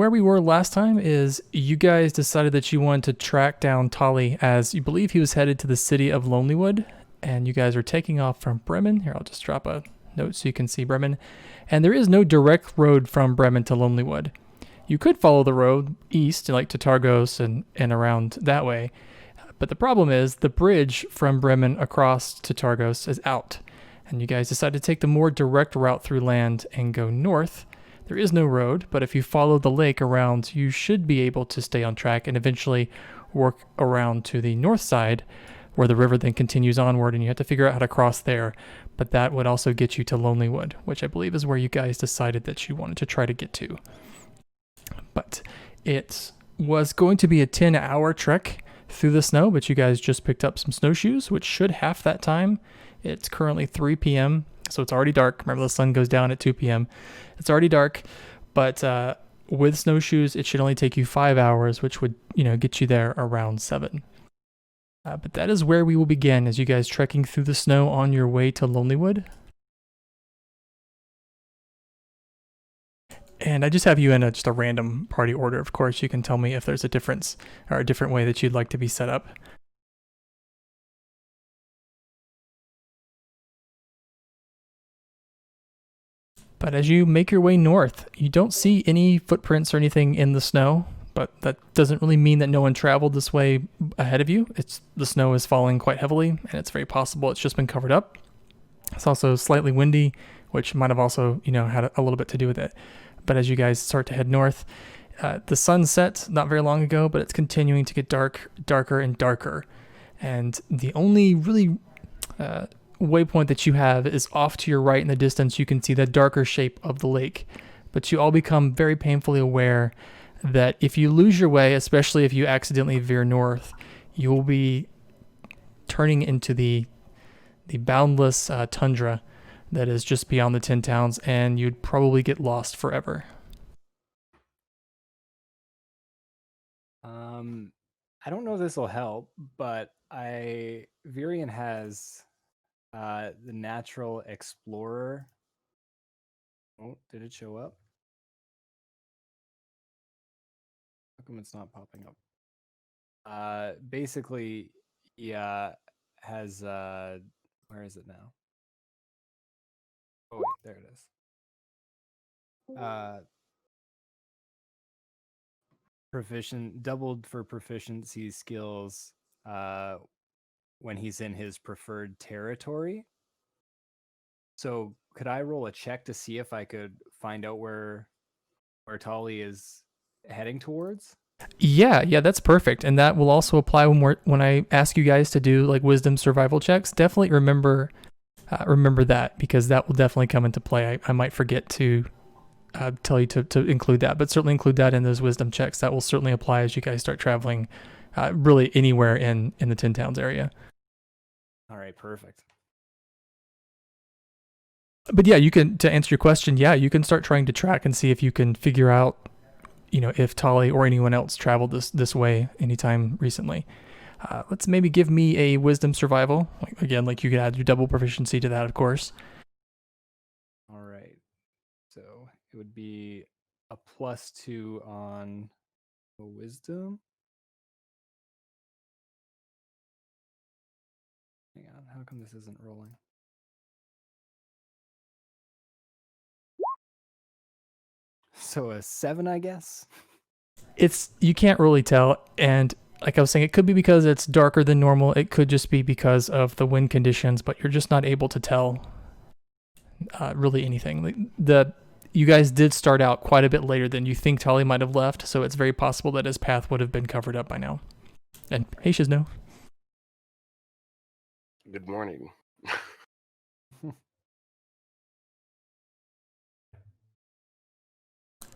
where we were last time is you guys decided that you wanted to track down Tolly as you believe he was headed to the city of Lonelywood, and you guys are taking off from Bremen. Here, I'll just drop a note so you can see Bremen. And there is no direct road from Bremen to Lonelywood. You could follow the road east, like to Targos and around that way, but the problem is the bridge from Bremen across to Targos is out, and you guys decide to take the more direct route through land and go north. There is no road, but if you follow the lake around, you should be able to stay on track and eventually work around to the north side where the river then continues onward, and you have to figure out how to cross there. But that would also get you to Lonelywood, which I believe is where you guys decided that you wanted to try to get to. But it was going to be a 10-hour trek through the snow, but you guys just picked up some snowshoes, which should half that time. It's currently 3 p.m., so it's already dark. Remember, the sun goes down at 2 p.m. It's already dark, but with snowshoes, it should only take you 5 hours, which would, get you there around 7. But that is where we will begin as you guys trekking through the snow on your way to Lonelywood. And I just have you in just a random party order. Of course, you can tell me if there's a difference or a different way that you'd like to be set up. But as you make your way north, you don't see any footprints or anything in the snow, but that doesn't really mean that no one traveled this way ahead of you. The snow is falling quite heavily, and it's very possible it's just been covered up. It's also slightly windy, which might have also, had a little bit to do with it. But as you guys start to head north, the sun set not very long ago, but it's continuing to get darker and darker. And the only really waypoint that you have is off to your right in the distance. You can see the darker shape of the lake, but you all become very painfully aware that if you lose your way, especially if you accidentally veer north, you will be turning into the boundless tundra that is just beyond the 10 towns, and you'd probably get lost forever. I don't know if this will help, but Virion has the Natural Explorer. Oh, did it show up? How come it's not popping up? Basically, has where is it now? Oh wait, there it is. Doubled for proficiency skills when he's in his preferred territory. So could I roll a check to see if I could find out where Tolly is heading towards? Yeah, that's perfect. And that will also apply when I ask you guys to do like wisdom survival checks. Definitely remember that, because that will definitely come into play. I might forget to tell you to include that, but certainly include that in those wisdom checks. That will certainly apply as you guys start traveling really anywhere in the 10 towns area. All right, perfect. But yeah, to answer your question, you can start trying to track and see if you can figure out, if Tolly or anyone else traveled this way anytime recently. Let's maybe give me a wisdom survival. Again, like you could add your double proficiency to that, of course. All right. So it would be a +2 on wisdom. Hang on, how come this isn't rolling? So a 7, I guess? You can't really tell, and like I was saying, it could be because it's darker than normal. It could just be because of the wind conditions, but you're just not able to tell really anything. You guys did start out quite a bit later than you think Tolly might have left, so it's very possible that his path would have been covered up by now. And hey, Shizno. Good morning.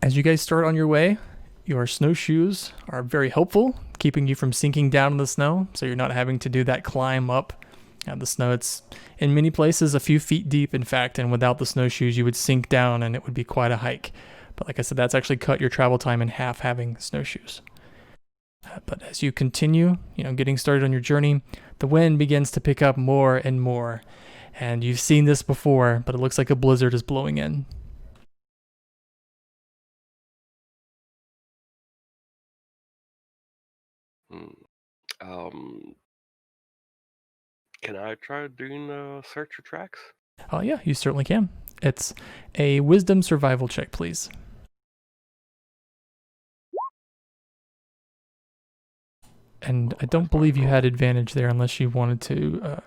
As you guys start on your way, your snowshoes are very helpful, keeping you from sinking down in the snow, so you're not having to do that climb up the snow. It's in many places a few feet deep, in fact, and without the snowshoes, you would sink down and it would be quite a hike. But like I said, that's actually cut your travel time in half having snowshoes. But as you continue, getting started on your journey, the wind begins to pick up more and more. And you've seen this before, but it looks like a blizzard is blowing in. Um, can I try doing a search for tracks? Oh, yeah, you certainly can. It's a wisdom survival check, please. And I don't believe you had advantage there unless you wanted to.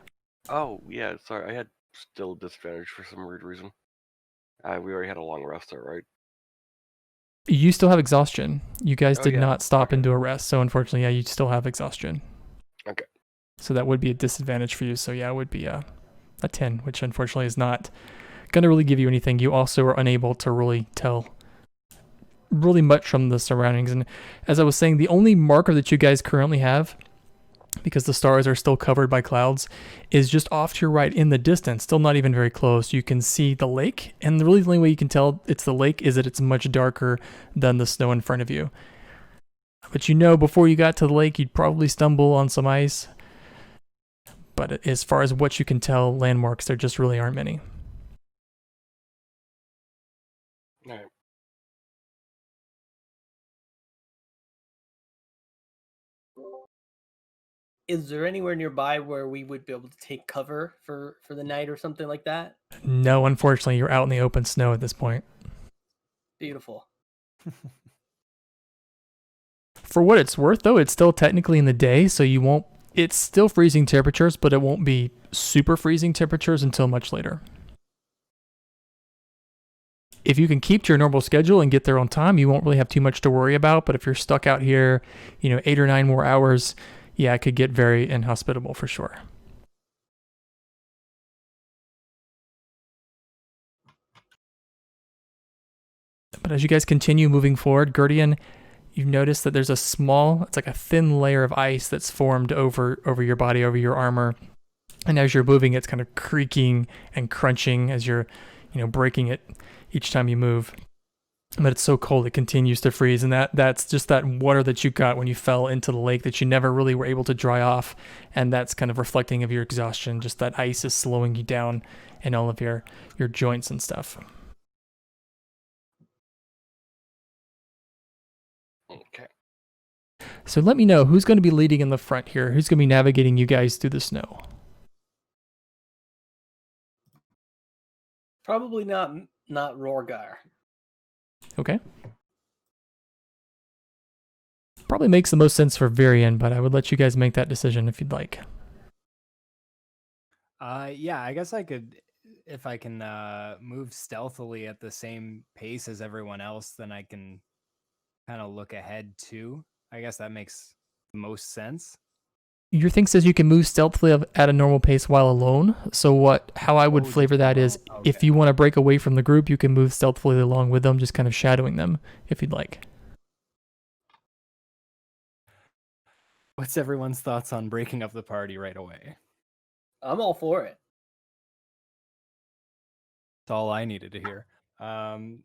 Oh, yeah, sorry, I had still disadvantage for some weird reason. We already had a long rest there, right? You still have exhaustion. You guys Oh, did yeah. not stop Okay. and do a rest, so unfortunately, yeah, you still have exhaustion. Okay. So that would be a disadvantage for you. So yeah, it would be a 10, which unfortunately is not going to really give you anything. You also are unable to really tell really much from the surroundings. And as I was saying, the only marker that you guys currently have, because the stars are still covered by clouds, is just off to your right in the distance, still not even very close. You can see the lake, and the really only way you can tell it's the lake is that it's much darker than the snow in front of you. But you know, before you got to the lake, you'd probably stumble on some ice. But as far as what you can tell, landmarks, there just really aren't many. All right. Is there anywhere nearby where we would be able to take cover for the night or something like that? No, unfortunately, you're out in the open snow at this point. Beautiful. For what it's worth, though, it's still technically in the day, so you won't. It's still freezing temperatures, but it won't be super freezing temperatures until much later. If you can keep to your normal schedule and get there on time, you won't really have too much to worry about. But if you're stuck out here, 8 or 9 more hours, yeah, it could get very inhospitable for sure. But as you guys continue moving forward, Gurdian, you notice that there's it's like a thin layer of ice that's formed over your body, over your armor. And as you're moving, it's kind of creaking and crunching as you're, breaking it each time you move. But it's so cold it continues to freeze, and that's just that water that you got when you fell into the lake that you never really were able to dry off, and that's kind of reflecting of your exhaustion. Just that ice is slowing you down in all of your joints and stuff. Okay. So let me know who's going to be leading in the front here. Who's going to be navigating you guys through the snow? Probably not Rorgar. Okay. Probably makes the most sense for Varian, but I would let you guys make that decision if you'd like. Yeah, I guess I could, if I can move stealthily at the same pace as everyone else, then I can kind of look ahead too. I guess that makes the most sense. Your thing says you can move stealthily at a normal pace while alone. So how I would flavor that is, if you want to break away from the group, you can move stealthily along with them, just kind of shadowing them if you'd like. What's everyone's thoughts on breaking up the party right away? I'm all for it. That's all I needed to hear.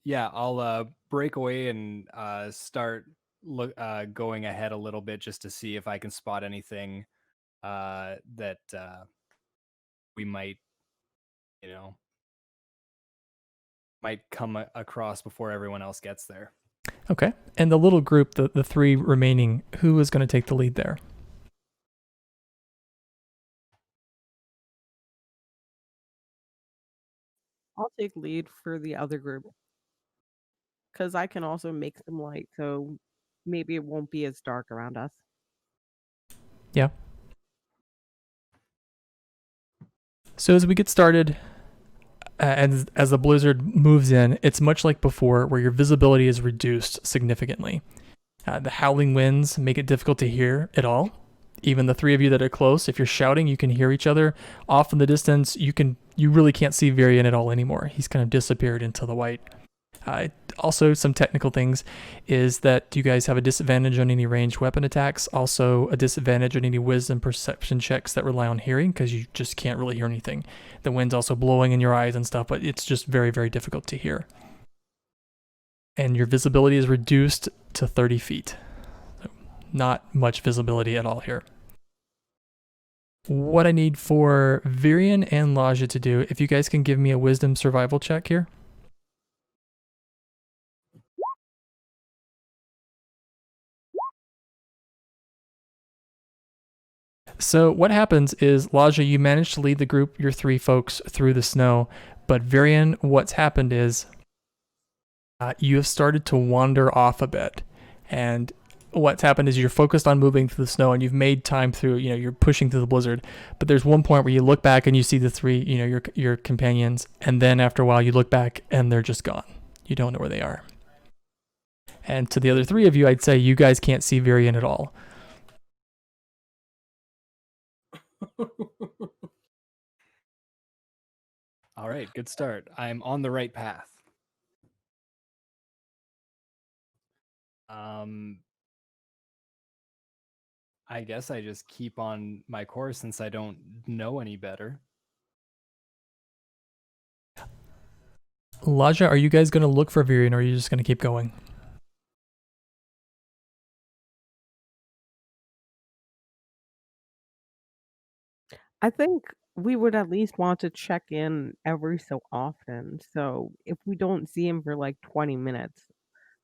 Yeah, I'll break away and start going ahead a little bit just to see if I can spot anything that we might, might come across before everyone else gets there. Okay. And the little group, the 3 remaining, who is going to take the lead there? I'll take lead for the other group because I can also make some light, so maybe it won't be as dark around us. Yeah. So as we get started, as the blizzard moves in, it's much like before, where your visibility is reduced significantly. The howling winds make it difficult to hear at all. Even the 3 of you that are close, if you're shouting, you can hear each other. Off in the distance, you really can't see Varian at all anymore. He's kind of disappeared into the white. Also, some technical things is that you guys have a disadvantage on any ranged weapon attacks. Also, a disadvantage on any wisdom perception checks that rely on hearing, because you just can't really hear anything. The wind's also blowing in your eyes and stuff, but it's just very, very difficult to hear. And your visibility is reduced to 30 feet. So not much visibility at all here. What I need for Virian and Laja to do, if you guys can give me a wisdom survival check here. So what happens is, Laja, you manage to lead the group, your 3 folks, through the snow. But Varian, what's happened is you have started to wander off a bit. And what's happened is you're focused on moving through the snow, and you've made time through, you're pushing through the blizzard. But there's one point where you look back and you see the 3, your companions. And then after a while you look back and they're just gone. You don't know where they are. And to the other 3 of you, I'd say you guys can't see Varian at all. All right, good start. I'm on the right path. I guess I just keep on my course since I don't know any better. Laja, are you guys going to look for Varian, or are you just going to keep going? I think we would at least want to check in every so often. So if we don't see him for like 20 minutes,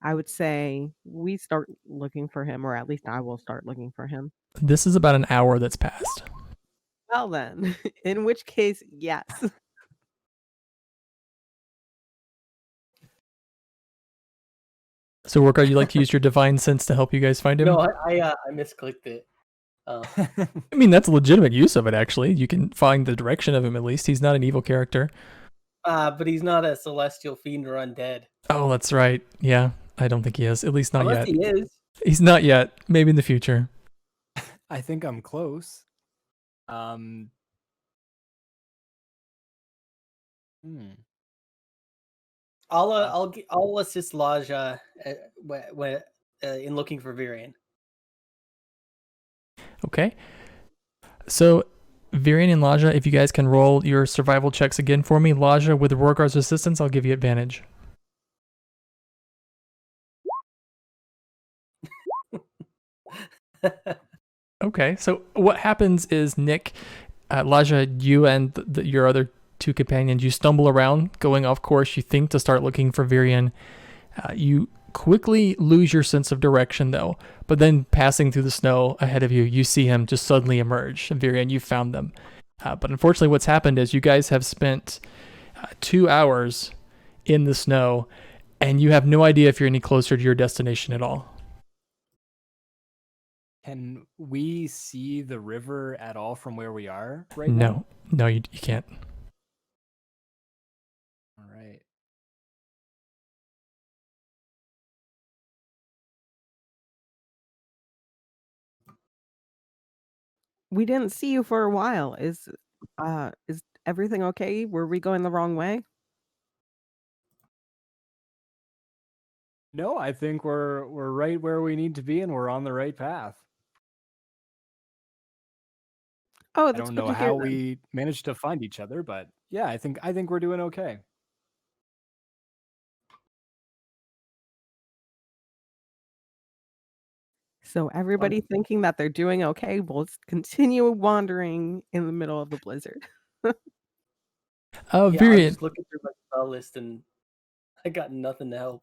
I would say we start looking for him, or at least I will start looking for him. This is about an hour that's passed. Well, then, in which case, yes. So, Worker, you like to use your divine sense to help you guys find him? No, I misclicked it. I mean, that's a legitimate use of it, actually. You can find the direction of him at least. He's not an evil character. But he's not a celestial fiend or undead. Oh, that's right. Yeah, I don't think he is. At least not Unless yet. he is. He's not yet. Maybe in the future. I think I'm close. I'll assist Laja in looking for Varian. Okay. So, Varian and Laja, if you guys can roll your survival checks again for me. Laja, with Rorgar's assistance, I'll give you advantage. Okay, so what happens is, Nick, Laja, you and your other 2 companions, you stumble around, going off course. You think to start looking for Varian. You quickly lose your sense of direction, though. But then, passing through the snow ahead of you, you see him just suddenly emerge. Varian, you found them. But unfortunately, what's happened is you guys have spent 2 hours in the snow, and you have no idea if you're any closer to your destination at all. Can we see the river at all from where we are right now? No, you can't. All right. We didn't see you for a while. Is everything okay? Were we going the wrong way? No, I think we're right where we need to be, and we're on the right path. Oh, I that's don't good know to hear how then. we managed to find each other, but yeah, I think we're doing okay. So everybody thinking that they're doing okay will continue wandering in the middle of the blizzard. Yeah, I'm Varian, just looking through my spell list and I got nothing to help.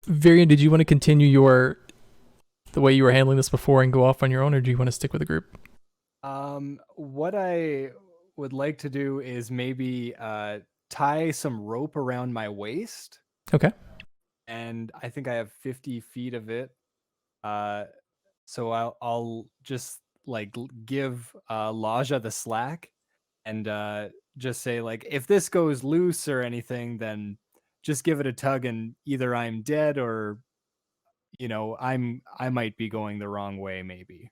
Varian, did you want to continue the way you were handling this before and go off on your own, or do you want to stick with the group? What I would like to do is maybe tie some rope around my waist. Okay. And I think I have 50 feet of it. So I'll just like give Laja the slack and just say, like, if this goes loose or anything, then just give it a tug, and either I'm dead or I might be going the wrong way maybe.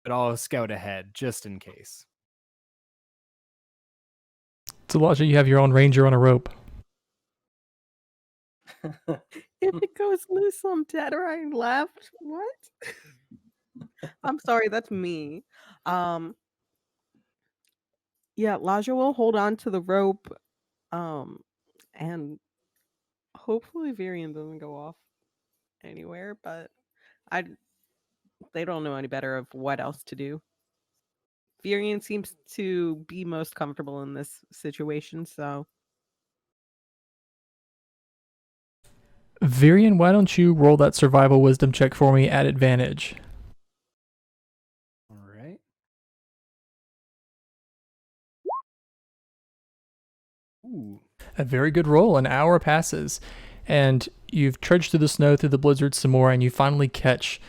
But I'll scout ahead just in case. So, Laja, you have your own ranger on a rope. If it goes loose, I'm dead, or I left. What? I'm sorry, that's me. Yeah, Laja will hold on to the rope, and hopefully Varian doesn't go off anywhere, but they don't know any better of what else to do. Varian seems to be most comfortable in this situation, so Varian, why don't you roll that survival wisdom check for me at advantage? Ooh. A very good roll. An hour passes, and you've trudged through the snow, through the blizzard some more, and you finally catch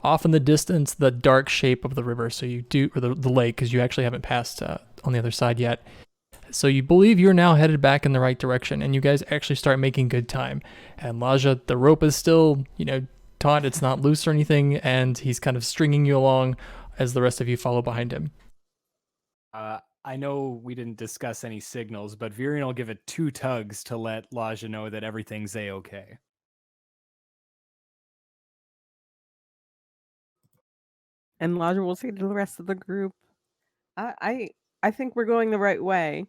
off in the distance the dark shape of the river. So you do, or the lake, because you actually haven't passed on the other side yet. So you believe you're now headed back in the right direction, and you guys actually start making good time. And Laja, the rope is still, taut. It's not loose or anything, and he's kind of stringing you along as the rest of you follow behind him. I know we didn't discuss any signals, but Virion will give it 2 tugs to let Laja know that everything's A-okay. And Laja will say to the rest of the group, I think we're going the right way.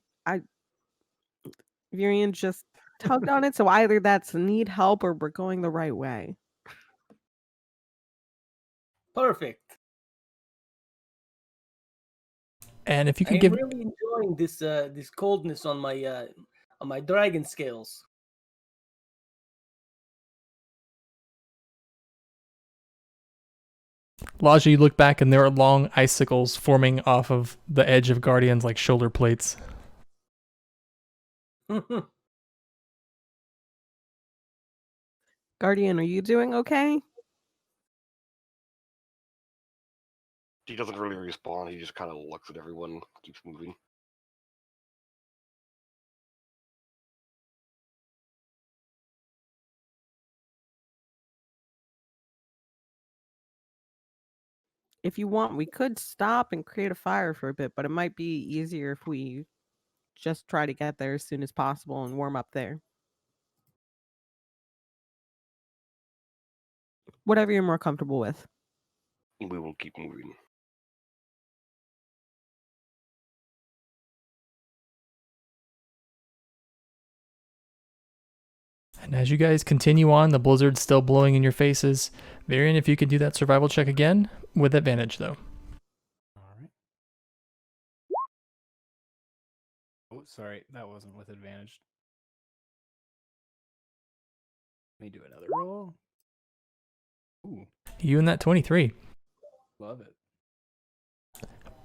Virion just tugged on it, so either that's need help or we're going the right way. Perfect. And if you I could am give really enjoying this coldness on my dragon scales. Laja, you look back and there are long icicles forming off of the edge of Guardian's like shoulder plates. Guardian, are you doing okay? He doesn't really respond. He just kind of looks at everyone, keeps moving. If you want, we could stop and create a fire for a bit, but it might be easier if we just try to get there as soon as possible and warm up there. Whatever you're more comfortable with. We will keep moving. And as you guys continue on, the blizzard's still blowing in your faces. Varian, if you could do that survival check again, with advantage though. All right. Oh, sorry, that wasn't with advantage. Let me do another roll. Ooh, You and that 23. love it.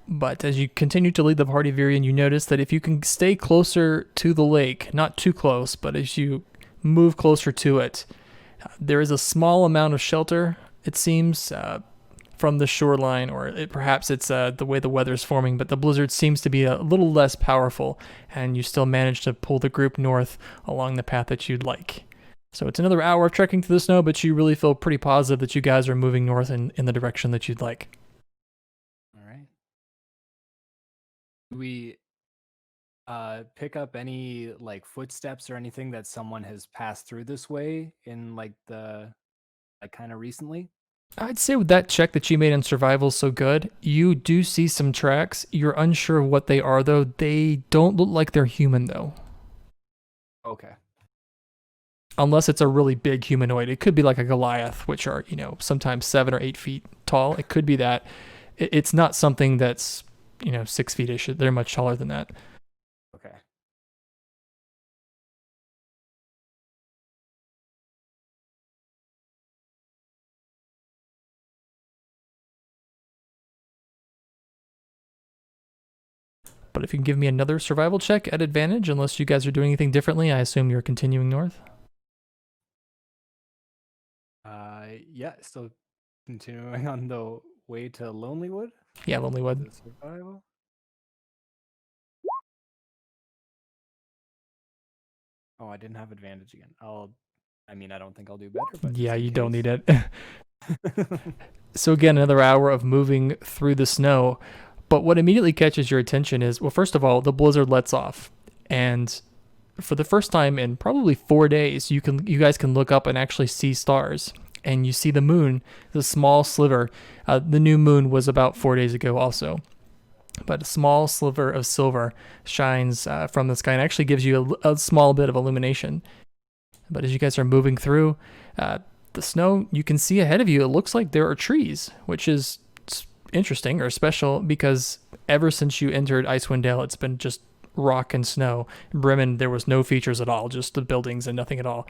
But as you continue to lead the party, Virian, you notice that if you can stay closer to the lake, not too close, but as you move closer to it, there is a small amount of shelter, it seems, from the shoreline, or perhaps it's the way the weather's forming, but the blizzard seems to be a little less powerful, and you still manage to pull the group north along the path that you'd like. So it's another hour of trekking through the snow, but you really feel pretty positive that you guys are moving north in the direction that you'd like. All right. Do we pick up any like footsteps or anything that someone has passed through this way in like kind of recently? I'd say with that check that you made in survival so good, you do see some tracks. You're unsure of what they are, though. They don't look like they're human, though. Okay. Unless it's a really big humanoid. It could be like a Goliath, which are, sometimes 7 or 8 feet tall. It could be that. It's not something that's, 6 feet-ish. They're much taller than that. Okay. But if you can give me another survival check at advantage, unless you guys are doing anything differently, I assume you're continuing north. Yeah, still continuing on the way to Lonelywood. Yeah, Lonelywood. The survival. Oh, I didn't have advantage again. I don't think I'll do better, but Yeah, just in you don't case. need it. So again, another hour of moving through the snow. But what immediately catches your attention is, well, first of all, the blizzard lets off. And for the first time in probably 4 days, you guys can look up and actually see stars. And you see the moon, the small sliver. The new moon was about 4 days ago also. But a small sliver of silver shines from the sky and actually gives you a small bit of illumination. But as you guys are moving through the snow, you can see ahead of you, it looks like there are trees, which is interesting or special because ever since you entered Icewind Dale, it's been just rock and snow. In Bremen, there was no features at all, just the buildings and nothing at all.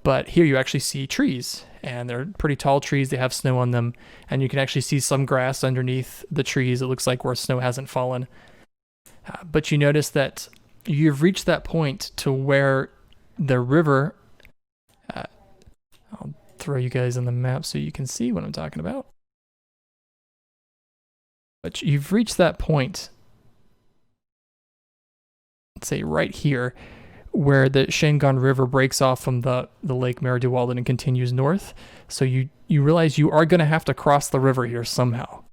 But here you actually see trees, and they're pretty tall trees. They have snow on them, and you can actually see some grass underneath the trees. It looks like where snow hasn't fallen. But you notice that you've reached that point to where the river. I'll throw you guys on the map so you can see what I'm talking about. But you've reached that point, let's say right here, where the Shangon River breaks off from the Lake Meridualden and continues north. So you realize you are going to have to cross the river here somehow.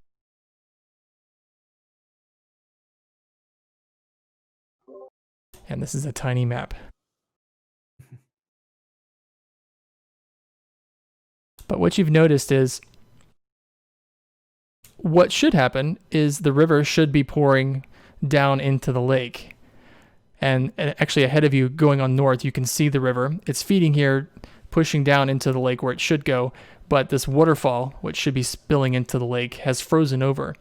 And this is a tiny map. But what you've noticed is what should happen is the river should be pouring down into the lake. And actually ahead of you going on north, you can see the river. It's feeding here, pushing down into the lake where it should go. But this waterfall, which should be spilling into the lake, has frozen over.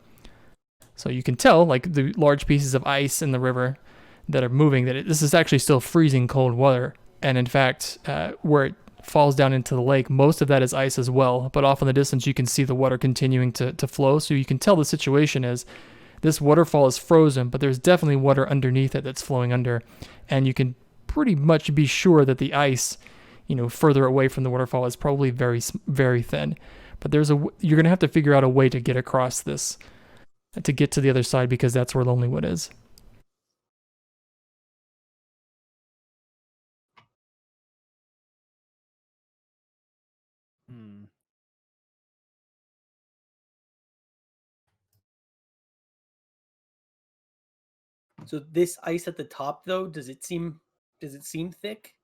So you can tell, like the large pieces of ice in the river that are moving, that this is actually still freezing cold water. And in fact, where it falls down into the lake, most of that is ice as well. But off in the distance, you can see the water continuing to flow. So you can tell the situation is this waterfall is frozen, but there's definitely water underneath it that's flowing under. And you can pretty much be sure that the ice, further away from the waterfall is probably very, very thin. But you're going to have to figure out a way to get across this, to get to the other side, because that's where Lonelywood is. So this ice at the top, though, does it seem thick?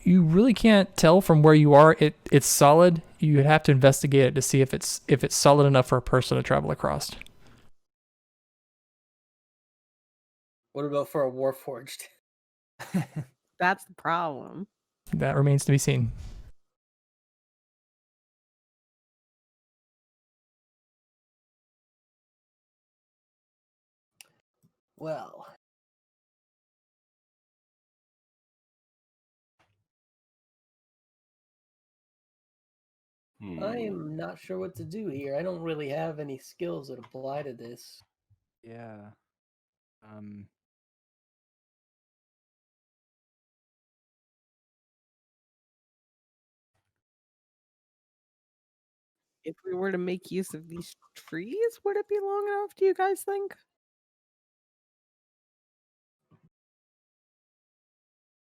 You really can't tell from where you are. It's solid. You would have to investigate it to see if it's solid enough for a person to travel across. What about for a Warforged? That's the problem. That remains to be seen. Well, I am not sure what to do here. I don't really have any skills that apply to this. Yeah. If we were to make use of these trees, would it be long enough, do you guys think?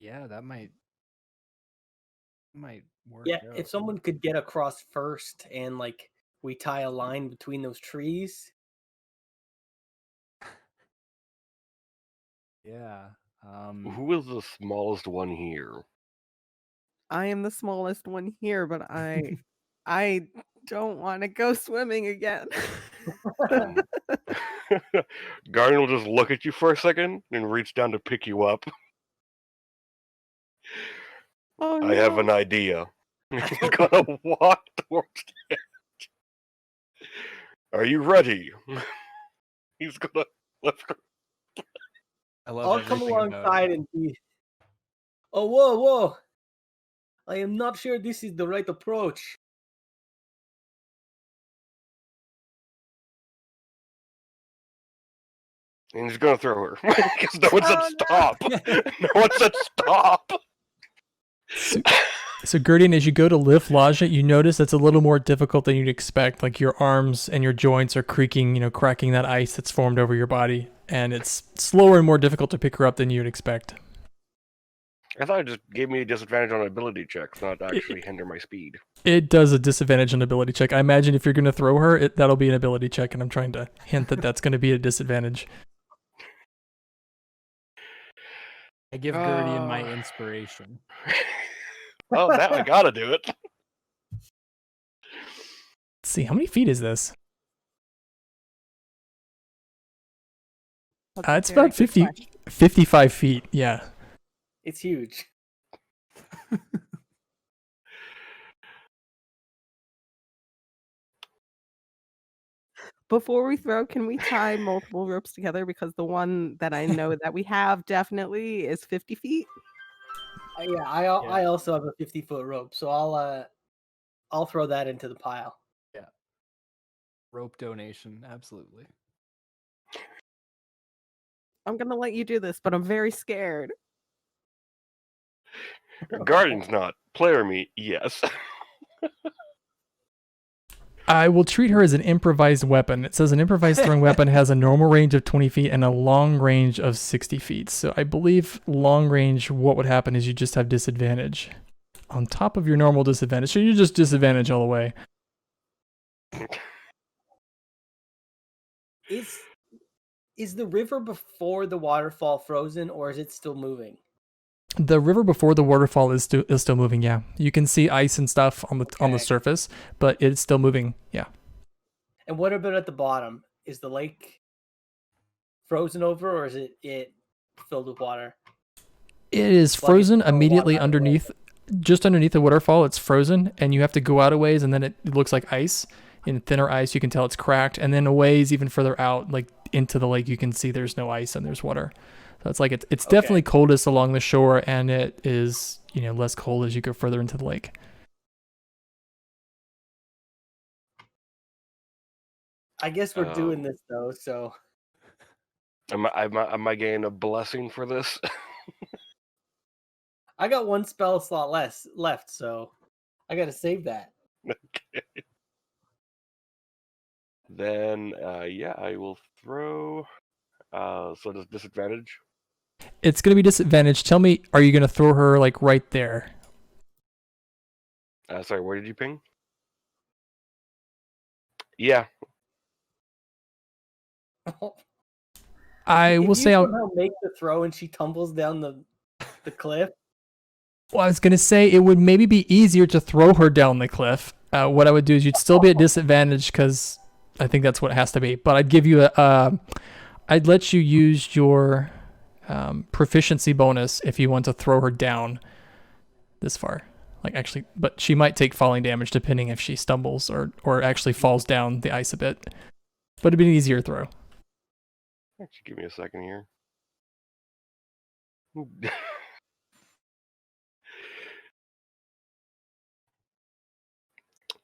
Yeah, that might work Yeah, out. if someone could get across first and like we tie a line between those trees. Yeah. Who is the smallest one here? I am the smallest one here, but I don't want to go swimming again. Garden will just look at you for a second and reach down to pick you up. Oh, I have an idea. He's gonna walk towards the edge. Are you ready? He's gonna let's go. I love I'll come everything about alongside it. and be. Oh, whoa! I am not sure this is the right approach. And he's gonna throw her. Because no one said Oh, no. stop. No one said stop. So Gerdian, as you go to lift Laja, you notice it's a little more difficult than you'd expect. Like your arms and your joints are creaking, cracking that ice that's formed over your body. And it's slower and more difficult to pick her up than you'd expect. I thought it just gave me a disadvantage on ability checks, not actually hinder my speed. It does a disadvantage on ability check. I imagine if you're going to throw her, that'll be an ability check, and I'm trying to hint that that's going to be a disadvantage. I give Gerdian my inspiration. Oh, now I gotta do it. Let's see, how many feet is this? That's It's a very about good 50, question. 55 feet, yeah. It's huge. Before we throw, can we tie multiple ropes together? Because the one that I know that we have definitely is 50 feet. I also have a 50-foot rope, so I'll throw that into the pile. Yeah. Rope donation, absolutely. I'm gonna let you do this, but I'm very scared. Guardian's not. Player me, yes. I will treat her as an improvised weapon. It says an improvised throwing weapon has a normal range of 20 feet and a long range of 60 feet. So I believe long range, what would happen is you just have disadvantage on top of your normal disadvantage. So you just disadvantage all the way. Is the river before the waterfall frozen, or is it still moving? The river before the waterfall is still moving. Yeah, you can see ice and stuff on the Okay. surface, but it's still moving. Yeah. And what about at the bottom? Is the lake frozen over, or is it filled with water? It is Like frozen it's no immediately water underway. underneath, just underneath the waterfall. It's frozen, and you have to go out a ways, and then it looks like ice. In thinner ice, you can tell it's cracked, and then a ways even further out, like into the lake, you can see there's no ice and there's water. So it's like it's Okay. definitely coldest along the shore, and it is less cold as you go further into the lake. I guess we're doing this though, so Am I getting a blessing for this? I got one spell slot left, so I gotta save that. Okay. Then, yeah, I will throw. So does disadvantage? It's gonna be disadvantage. Tell me, are you gonna throw her like right there? Sorry, where did you ping? Yeah. I will If say you I'll. somehow make the throw and she tumbles down the cliff, Well, I was gonna say it would maybe be easier to throw her down the cliff. What I would do is you'd still be at disadvantage because I think that's what it has to be. But I'd give you I'd let you use your proficiency bonus if you want to throw her down this far. Like actually, but she might take falling damage depending if she stumbles or actually falls down the ice a bit. But it'd be an easier throw. Actually, give me a second here.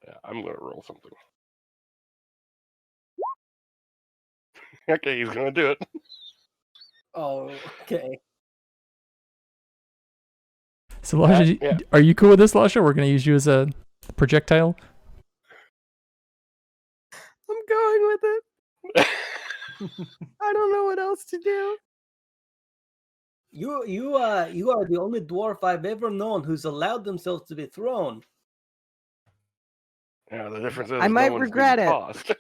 Yeah, I'm gonna roll something. Okay, he's gonna do it. oh, okay. So Lasha, yeah. are you cool with this, Lasha? We're gonna use you as a projectile. I'm going with it. I don't know what else to do. You are the only dwarf I've ever known who's allowed themselves to be thrown. Yeah, the difference is I might no one's regret being it. tossed.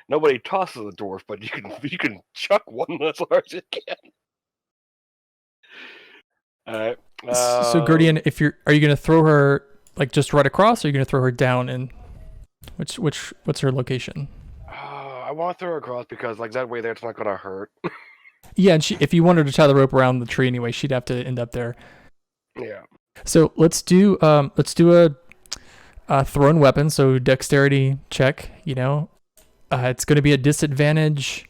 Nobody tosses a dwarf, but you can chuck one as hard as you can. All right. So Guardian, are you gonna throw her like just right across, or are you gonna throw her down? And what's her location? I want to throw her across because like that way there it's not gonna hurt. Yeah, and if you wanted to tie the rope around the tree anyway, she'd have to end up there. Yeah. So let's do a thrown weapon. So dexterity check. It's going to be a disadvantage.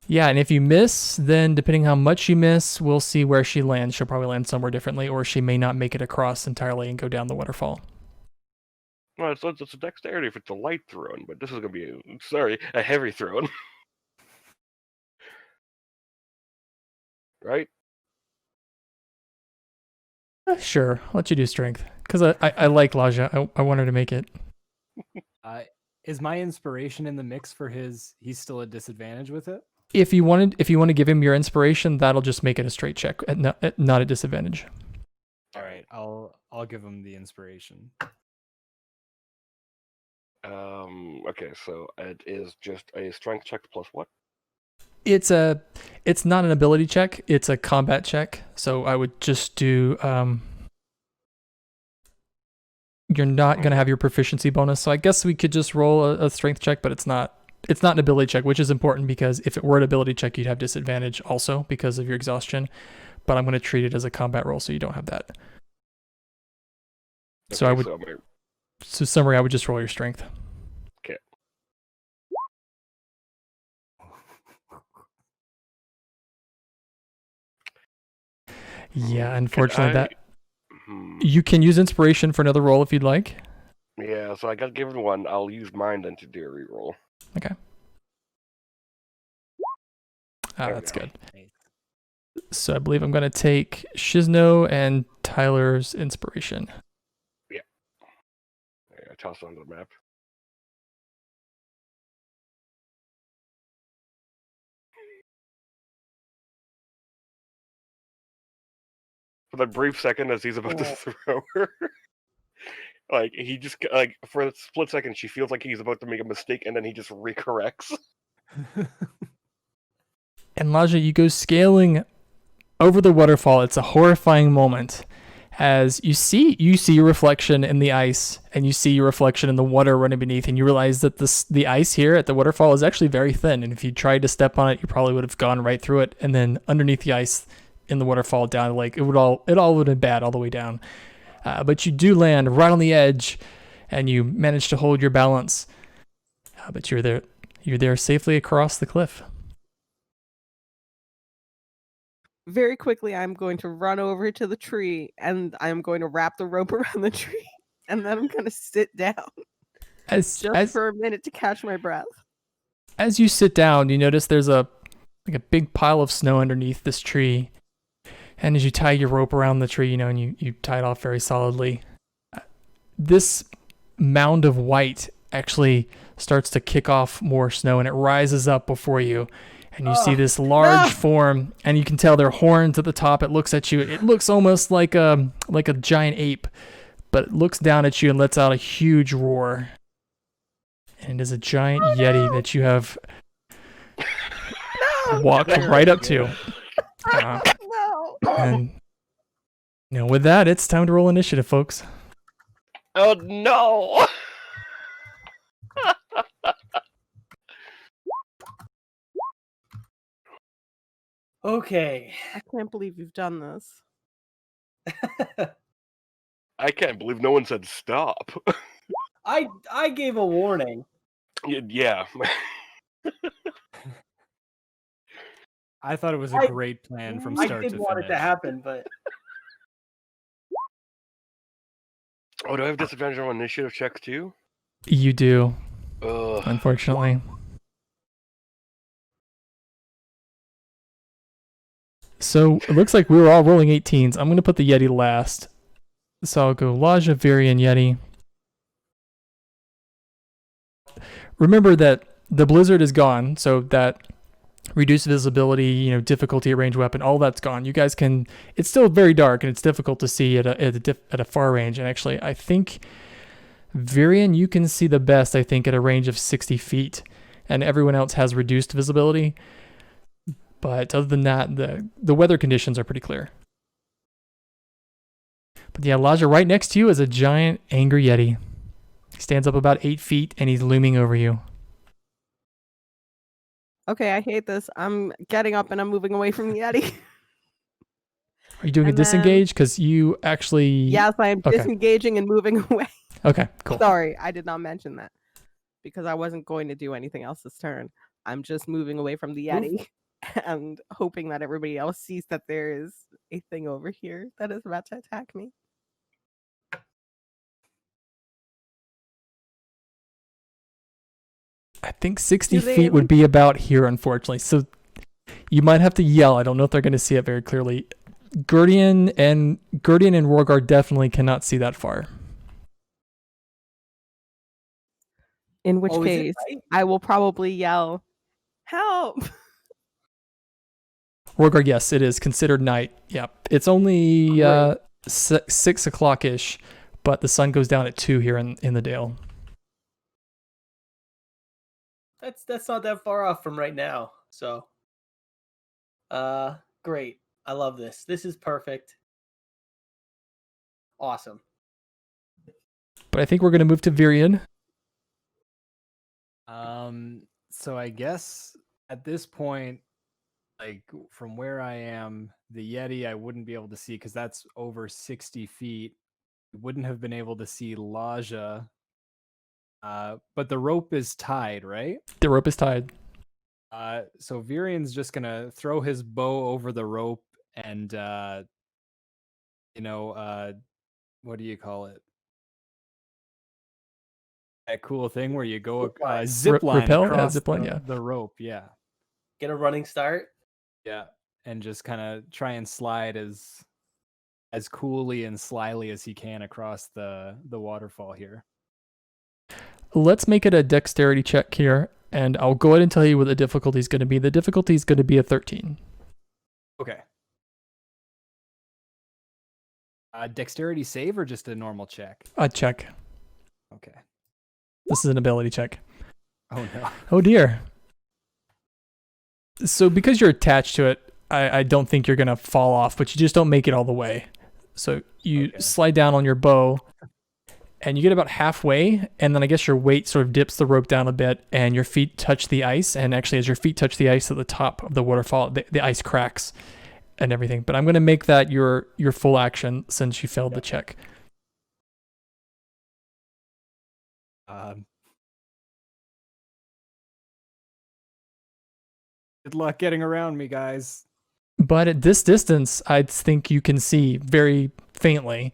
Yeah, and if you miss, then depending how much you miss, we'll see where she lands. She'll probably land somewhere differently, or she may not make it across entirely and go down the waterfall. Well, it's a dexterity if it's a light thrown, but this is gonna be a heavy thrown. Right? Sure, I'll let you do strength because I like Laja. I want her to make it. Is my inspiration in the mix for his? He's still at disadvantage with it. If you want to give him your inspiration, that'll just make it a straight check, not a disadvantage. All right, I'll give him the inspiration. Okay, so it is just a strength check plus what? It's not an ability check. It's a combat check. So I would just do. You're not gonna have your proficiency bonus, so I guess we could just roll a strength check, but it's not an ability check, which is important because if it were an ability check, you'd have disadvantage also because of your exhaustion. But I'm gonna treat it as a combat roll, so you don't have that. Okay, So I would. So summary, I would just roll your strength. Okay. Yeah, unfortunately you can use inspiration for another roll if you'd like. Yeah, so I got given one. I'll use mine then to do a reroll. Okay. Ah, There we that's go. good. Nice. So I believe I'm going to take Shizno and Tyler's inspiration. Yeah, I tossed it onto the map. For that brief second as he's about to throw her, like he just like for a split second she feels like he's about to make a mistake and then he just recorrects. And Laja, you go scaling over the waterfall. It's a horrifying moment as you see your reflection in the ice and you see your reflection in the water running beneath, and you realize that the ice here at the waterfall is actually very thin, and if you tried to step on it you probably would have gone right through it, and then underneath the ice in the waterfall down the lake it all would have been bad all the way down. But you do land right on the edge and you manage to hold your balance, but you're there safely across the cliff. Very quickly, I'm going to run over to the tree and I'm going to wrap the rope around the tree, and then I'm going to sit down just for a minute to catch my breath. As you sit down, you notice there's a big pile of snow underneath this tree. And as you tie your rope around the tree, and you tie it off very solidly, this mound of white actually starts to kick off more snow, and it rises up before you. And you see this large form, and you can tell there are horns at the top. It looks at you. It looks almost like a giant ape, but it looks down at you and lets out a huge roar. And it is a giant yeti that you have walked right up to. No. And with that, it's time to roll initiative, folks. Oh no! Okay. I can't believe you've done this. I can't believe no one said stop. I gave a warning. Yeah. I thought it was a great plan from I start did to want finish. it to happen, but Oh, do I have disadvantage on initiative checks too? You do, Ugh. unfortunately. So it looks like we were all rolling 18s. I'm going to put the Yeti last. So I'll go Laja, Viri, and Yeti. Remember that the blizzard is gone, so that reduced visibility, difficulty at range weapon, all that's gone. You guys can. It's still very dark and it's difficult to see at a far range. And actually, I think Virian, you can see the best. I think at a range of 60 feet, and everyone else has reduced visibility. But other than that, the weather conditions are pretty clear. But yeah, Laja, right next to you is a giant angry yeti. He stands up about 8 feet and he's looming over you. Okay, I hate this. I'm getting up and I'm moving away from the yeti. Are you doing And a disengage? Because you actually... Yes, I am disengaging and moving away. Okay, cool. Sorry, I did not mention that. Because I wasn't going to do anything else this turn. I'm just moving away from the yeti and hoping that everybody else sees that there is a thing over here that is about to attack me. I think 60 feet would be about here, unfortunately. So you might have to yell. I don't know if they're going to see it very clearly. Gurdian and Rorgar definitely cannot see that far. In which case, I will probably yell, "Help!" Rorgar, yes, it is considered night. Yep. It's only 6 o'clock-ish, but the sun goes down at 2 here in the Dale. that's not that far off from right now. So, great. I love this. This is perfect. Awesome. But I think we're going to move to Virian. So I guess at this point, like from where I am, the Yeti I wouldn't be able to see because that's over 60 feet. Wouldn't have been able to see Laja. But the rope is tied, right? The rope is tied. So Virian's just gonna throw his bow over the rope and what do you call it? That cool thing where you go zip line rappel? across Zip line, yeah. the rope, yeah. Get a running start. Yeah, and just kind of try and slide as coolly and slyly as he can across the waterfall here. Let's make it a dexterity check here, and I'll go ahead and tell you what the difficulty is going to be. The difficulty is going to be a 13. Okay. Dexterity save or just a normal check? A check. Okay. This is an ability check. Oh no. Oh dear. So because you're attached to it, I don't think you're going to fall off, but you just don't make it all the way. So you Okay. slide down on your bow, and you get about halfway, and then I guess your weight sort of dips the rope down a bit, and your feet touch the ice, and actually as your feet touch the ice at the top of the waterfall, the ice cracks and everything. But I'm going to make that your full action since you failed the check. Good luck getting around me, guys. But at this distance, I think you can see very faintly,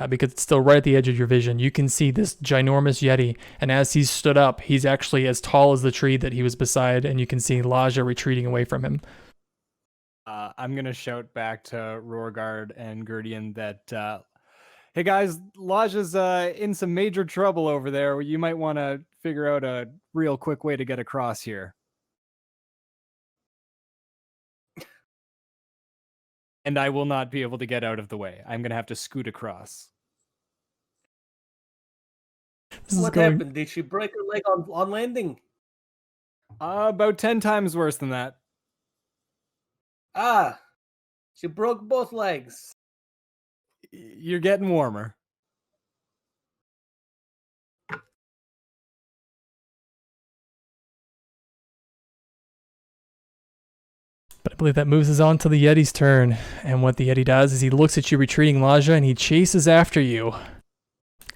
because it's still right at the edge of your vision, you can see this ginormous Yeti. And as he's stood up, he's actually as tall as the tree that he was beside, and you can see Laja retreating away from him. I'm going to shout back to Rorgard and Gurdian that, hey guys, Laja's in some major trouble over there. You might want to figure out a real quick way to get across here. And I will not be able to get out of the way. I'm going to have to scoot across. What happened? Did she break her leg on landing? About 10 times worse than that. Ah, she broke both legs. You're getting warmer. But I believe that moves us on to the Yeti's turn. And what the Yeti does is he looks at you retreating, Laja, and he chases after you.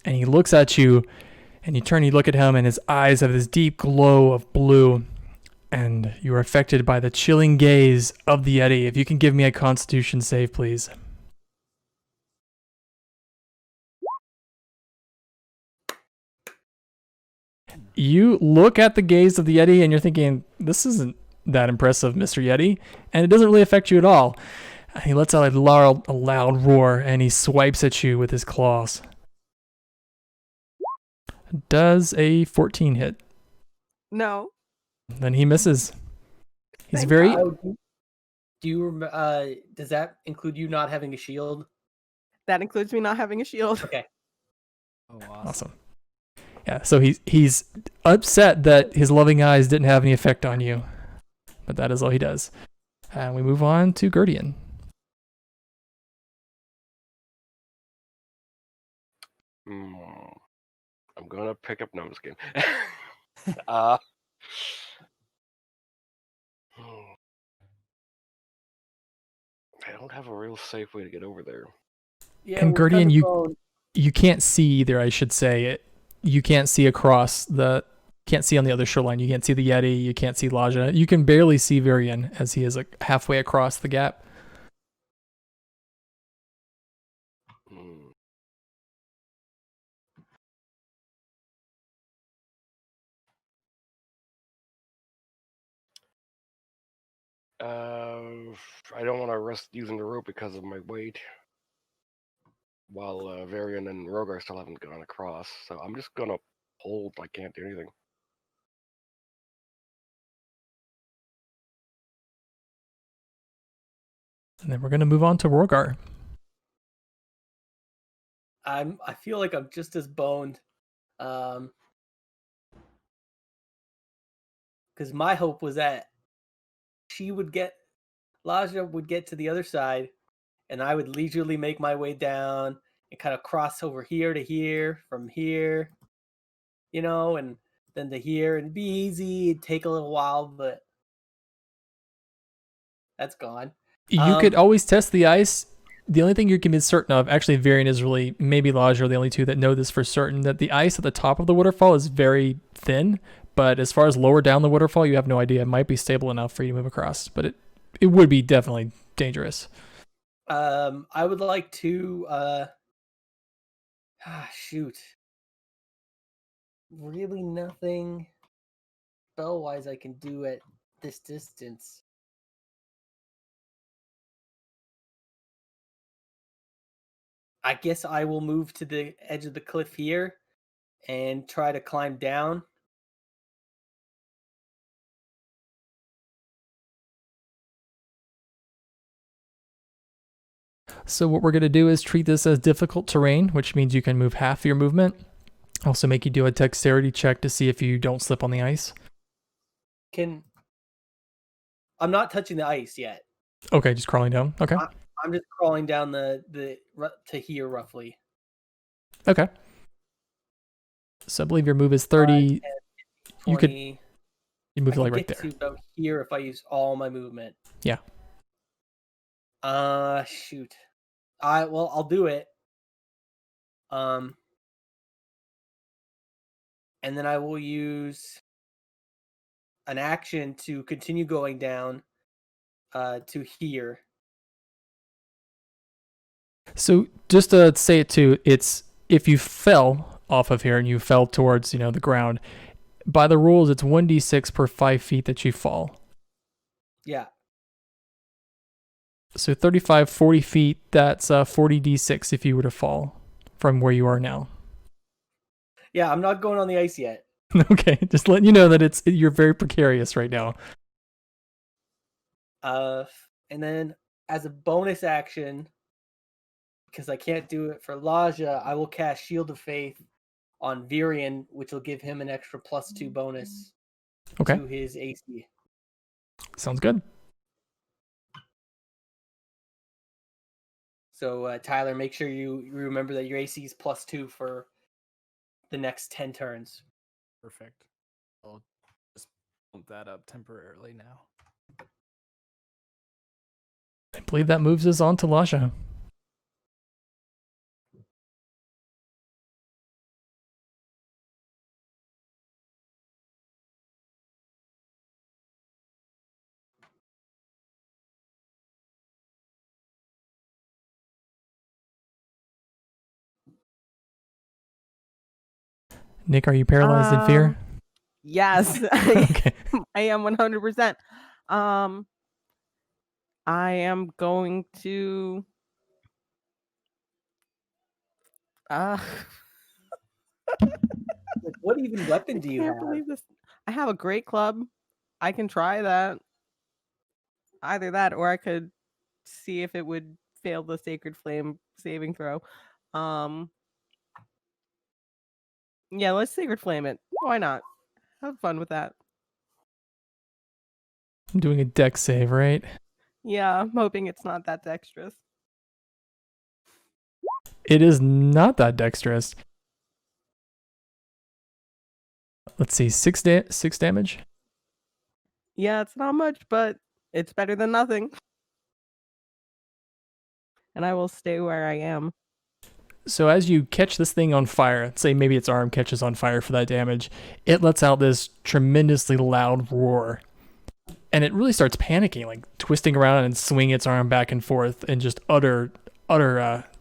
And he looks at you, and you turn, you look at him, and his eyes have this deep glow of blue. And you are affected by the chilling gaze of the Yeti. If you can give me a Constitution save, please. You look at the gaze of the Yeti, and you're thinking, this isn't that impressive, Mr. Yeti, and it doesn't really affect you at all. He lets out a loud roar, and he swipes at you with his claws. Does a 14 hit? No. Then he misses. He's Thank very... God. Do you does that include you not having a shield? That includes me not having a shield. Okay. Oh, awesome. Yeah, so he's upset that his loving eyes didn't have any effect on you. But that is all he does. And we move on to Gurdian. I'm gonna pick up. No, I'm just kidding. I don't have a real safe way to get over there. Yeah, and Gurdian, you can't see either, I should say. You can't see across the... Can't see on the other shoreline. You can't see the Yeti. You can't see Laja. You can barely see Varian as he is like halfway across the gap. I don't want to risk using the rope because of my weight. While Varian and Rogar still haven't gone across, so I'm just gonna hold. I can't do anything. And then we're gonna move on to Rogar. I feel like I'm just as boned. Because my hope was that Laja would get to the other side, and I would leisurely make my way down and kind of cross over here to here, from here, and then to here, and be easy. It'd take a little while, but that's gone. You could always test the ice. The only thing you can be certain of, actually Varian is really, maybe Laja are the only two that know this for certain, that the ice at the top of the waterfall is very thin, but as far as lower down the waterfall, you have no idea. It might be stable enough for you to move across, but it would be definitely dangerous. I would like to shoot. Really nothing spell-wise I can do at this distance. I guess I will move to the edge of the cliff here and try to climb down. So what we're going to do is treat this as difficult terrain, which means you can move half your movement. Also make you do a dexterity check to see if you don't slip on the ice. I'm not touching the ice yet. Okay, just crawling down. Okay. I'm just crawling down the to here roughly. Okay. So I believe your move is 30. 10, You could 20. you move I like can right get there. to about here if I use all my movement. Yeah. Shoot. I'll do it. And then I will use an action to continue going down to here. So just to say it too, it's if you fell off of here and you fell towards, the ground, by the rules, it's 1d6 per 5 feet that you fall. Yeah. So 35, 40 feet, that's 40d6 if you were to fall from where you are now. Yeah, I'm not going on the ice yet. Okay, just letting you know that you're very precarious right now. And then as a bonus action, because I can't do it for Laja, I will cast Shield of Faith on Virion, which will give him an extra +2 bonus Okay, to his AC. sounds good. So Tyler, make sure you remember that your AC is +2 for the next 10 turns. Perfect. I'll just bump that up temporarily now. I believe that moves us on to Lasha. Nick, are you paralyzed in fear? Yes, Okay. I am 100%. I am going to. What even weapon do you I have? can't believe this. I have a great club. I can try that. Either that, or I could see if it would fail the Sacred Flame saving throw. Yeah, let's Sacred Flame it. Why not? Have fun with that. I'm doing a dex save, right? Yeah, I'm hoping it's not that dexterous. It is not that dexterous. Let's see, 6 damage. Yeah, it's not much, but it's better than nothing. And I will stay where I am. So as you catch this thing on fire, say maybe its arm catches on fire for that damage, it lets out this tremendously loud roar. And it really starts panicking, like twisting around and swinging its arm back and forth in just utter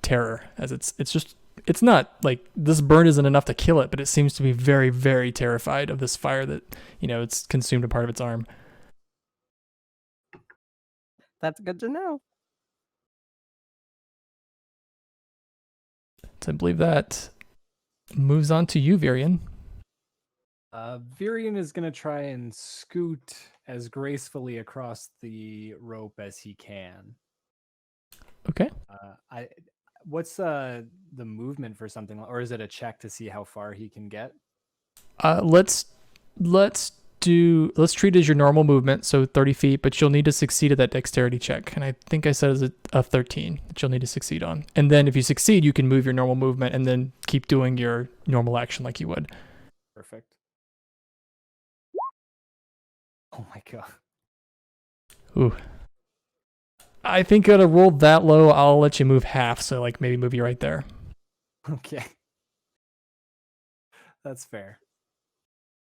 terror. As it's not like this burn isn't enough to kill it, but it seems to be very, very terrified of this fire that, it's consumed a part of its arm. That's good to know. So I believe that moves on to you, Virion. Virion is going to try and scoot as gracefully across the rope as he can. Okay. What's the movement for something, or is it a check to see how far he can get? Let's treat it as your normal movement, so 30 feet, but you'll need to succeed at that dexterity check. And I think I said it's a 13 that you'll need to succeed on. And then if you succeed, you can move your normal movement and then keep doing your normal action like you would. Perfect. Oh my god. Ooh. I think at a roll that low, I'll let you move half, so like maybe move you right there. Okay. That's fair.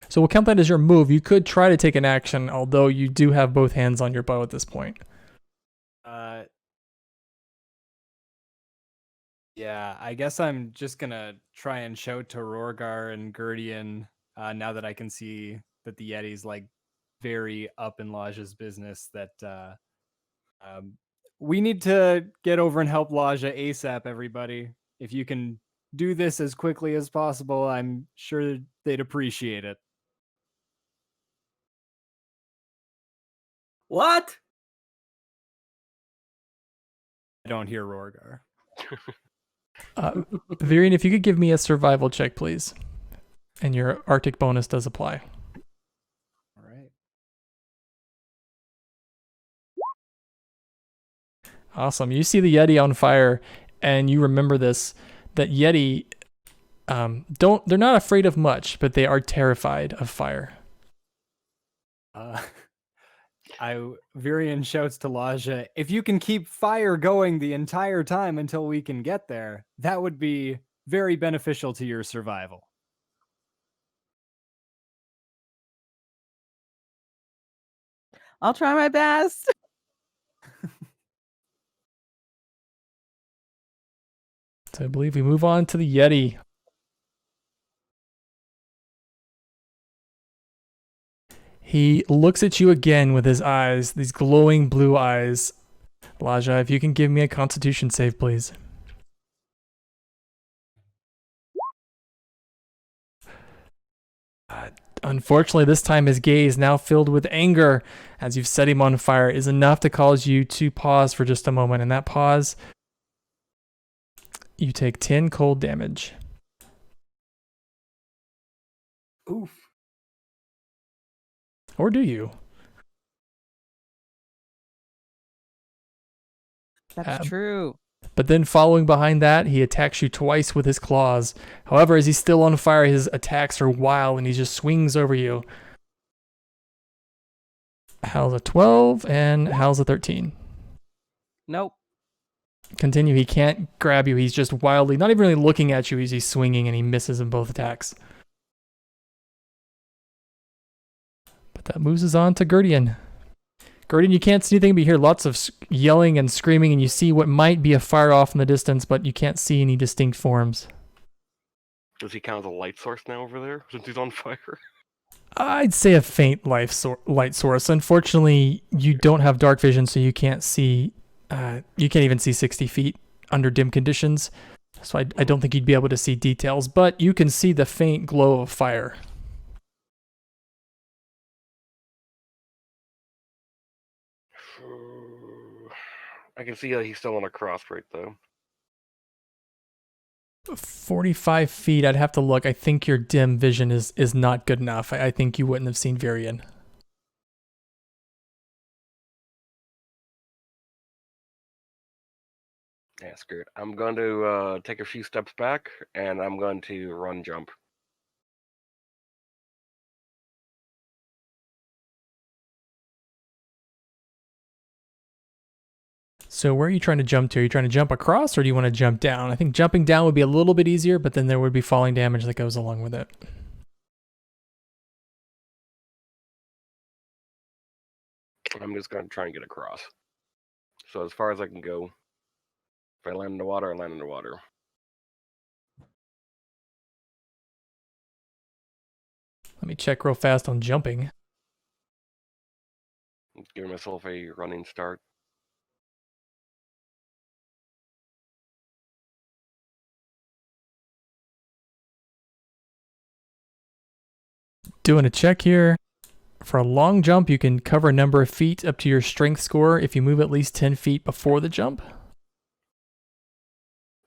So we'll count that as your move. You could try to take an action, although you do have both hands on your bow at this point. Yeah, I guess I'm just gonna try and shout to Rorgar and Gurdian now that I can see that the Yeti's like very up in Laja's business that we need to get over and help Laja ASAP, everybody. if you can do this as quickly as possible, I'm sure they'd appreciate it. What? I don't hear Rorgar. Virian, if you could give me a survival check, please. And your Arctic bonus does apply. All right. Awesome. You see the Yeti on fire, and you remember this, that Yeti, they're not afraid of much, but they are terrified of fire. Virian shouts to Laja, if you can keep fire going the entire time until we can get there, that would be very beneficial to your survival. I'll try my best. So I believe we move on to the Yeti. He looks at you again with his eyes, these glowing blue eyes. Laja, if you can give me a Constitution save, please. Unfortunately, this time his gaze, now filled with anger as you've set him on fire, is enough to cause you to pause for just a moment. And that pause, you take 10 cold damage. Oof. Or do you? That's true. But then following behind that, he attacks you twice with his claws. However, as he's still on fire, his attacks are wild and he just swings over you. Hal's a 12 and Hal's a 13. Nope. Continue. He can't grab you. He's just wildly, not even really looking at you as he's swinging, and he misses in both attacks. But that moves us on to Gurdian. Gurdian, you can't see anything, but you hear lots of yelling and screaming, and you see what might be a fire off in the distance, but you can't see any distinct forms. Does he count as a light source now over there since he's on fire? I'd say a faint light source. Unfortunately, you don't have dark vision, so you can't see. You can't even see 60 feet under dim conditions. So I don't think you'd be able to see details, but you can see the faint glow of fire. I can see that he's still on a cross break, though. 45 feet, I'd have to look. I think your dim vision is not good enough. I think you wouldn't have seen Virian. Yeah, screw it. I'm going to take a few steps back, and I'm going to run jump. So where are you trying to jump to? Are you trying to jump across, or do you want to jump down? I think jumping down would be a little bit easier, but then there would be falling damage that goes along with it. I'm just going to try and get across. So as far as I can go, if I land in the water, I land in the water. Let me check real fast on jumping. Give myself a running start. Doing a check here. For a long jump, you can cover a number of feet up to your strength score if you move at least 10 feet before the jump.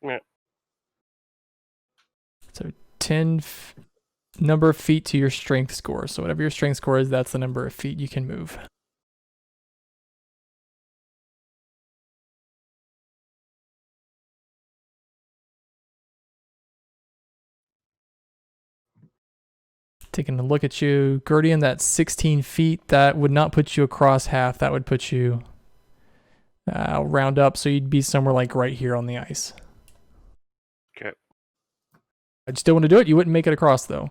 Yeah. So 10 number of feet to your strength score. So whatever your strength score is, that's the number of feet you can move. Taking a look at you, Gurdian, that's 16 feet. That would not put you across half. That would put you, I'll round up, so you'd be somewhere like right here on the ice. Okay. I just don't want to do it. You wouldn't make it across, though.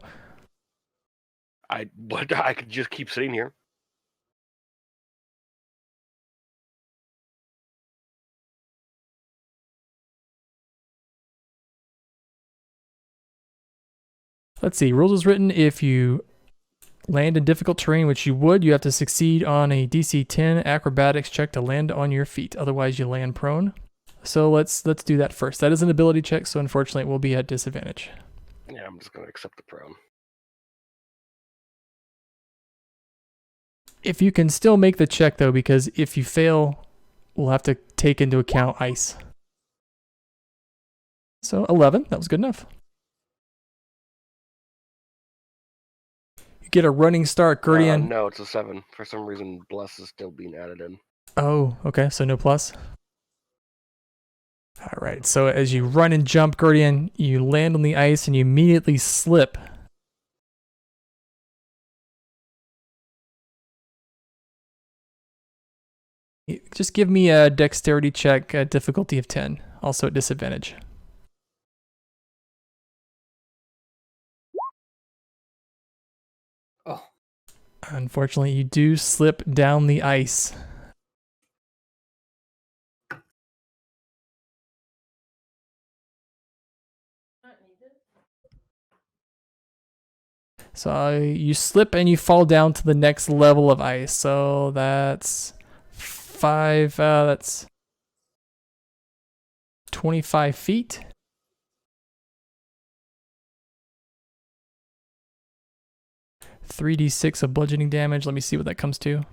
I could just keep sitting here. Let's see. Rules is written if you land in difficult terrain, which you would, you have to succeed on a DC 10 acrobatics check to land on your feet. Otherwise, you land prone. So let's do that first. That is an ability check, so unfortunately it will be at disadvantage. Yeah, I'm just gonna accept the prone. If you can still make the check though, because if you fail, we'll have to take into account ice. So 11, that was good enough. You get a running start, Gurdian. No, it's a 7. For some reason, bless is still being added in. Oh, okay, so no plus. All right, so as you run and jump, Gurdian, you land on the ice and you immediately slip. Just give me a dexterity check, a difficulty of 10, also at disadvantage. Oh, Unfortunately, you do slip down the ice. So you slip and you fall down to the next level of ice. So that's 5, that's 25 feet. $3d6 of bludgeoning damage. Let me see what that comes to.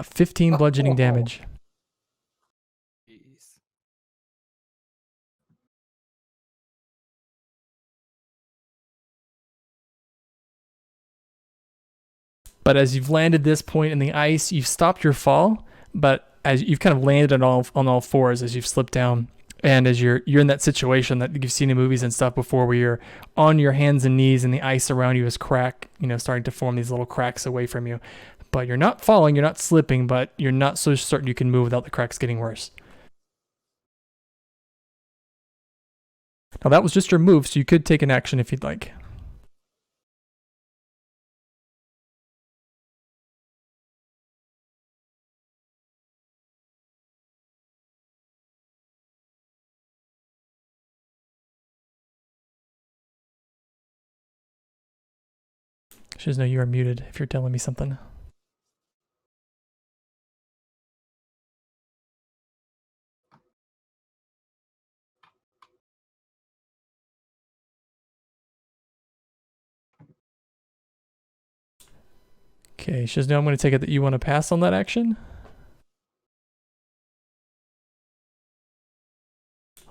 15 bludgeoning damage. Jeez. But as you've landed this point in the ice, you've stopped your fall, but as you've kind of landed on all fours as you've slipped down, and as you're in that situation that you've seen in movies and stuff before, where you're on your hands and knees and the ice around you is starting to form these little cracks away from you. But you're not falling, you're not slipping, but you're not so certain you can move without the cracks getting worse. Now that was just your move, so you could take an action if you'd like. Shizno, you are muted if you're telling me something. Okay, Shizno, I'm going to take it that you want to pass on that action.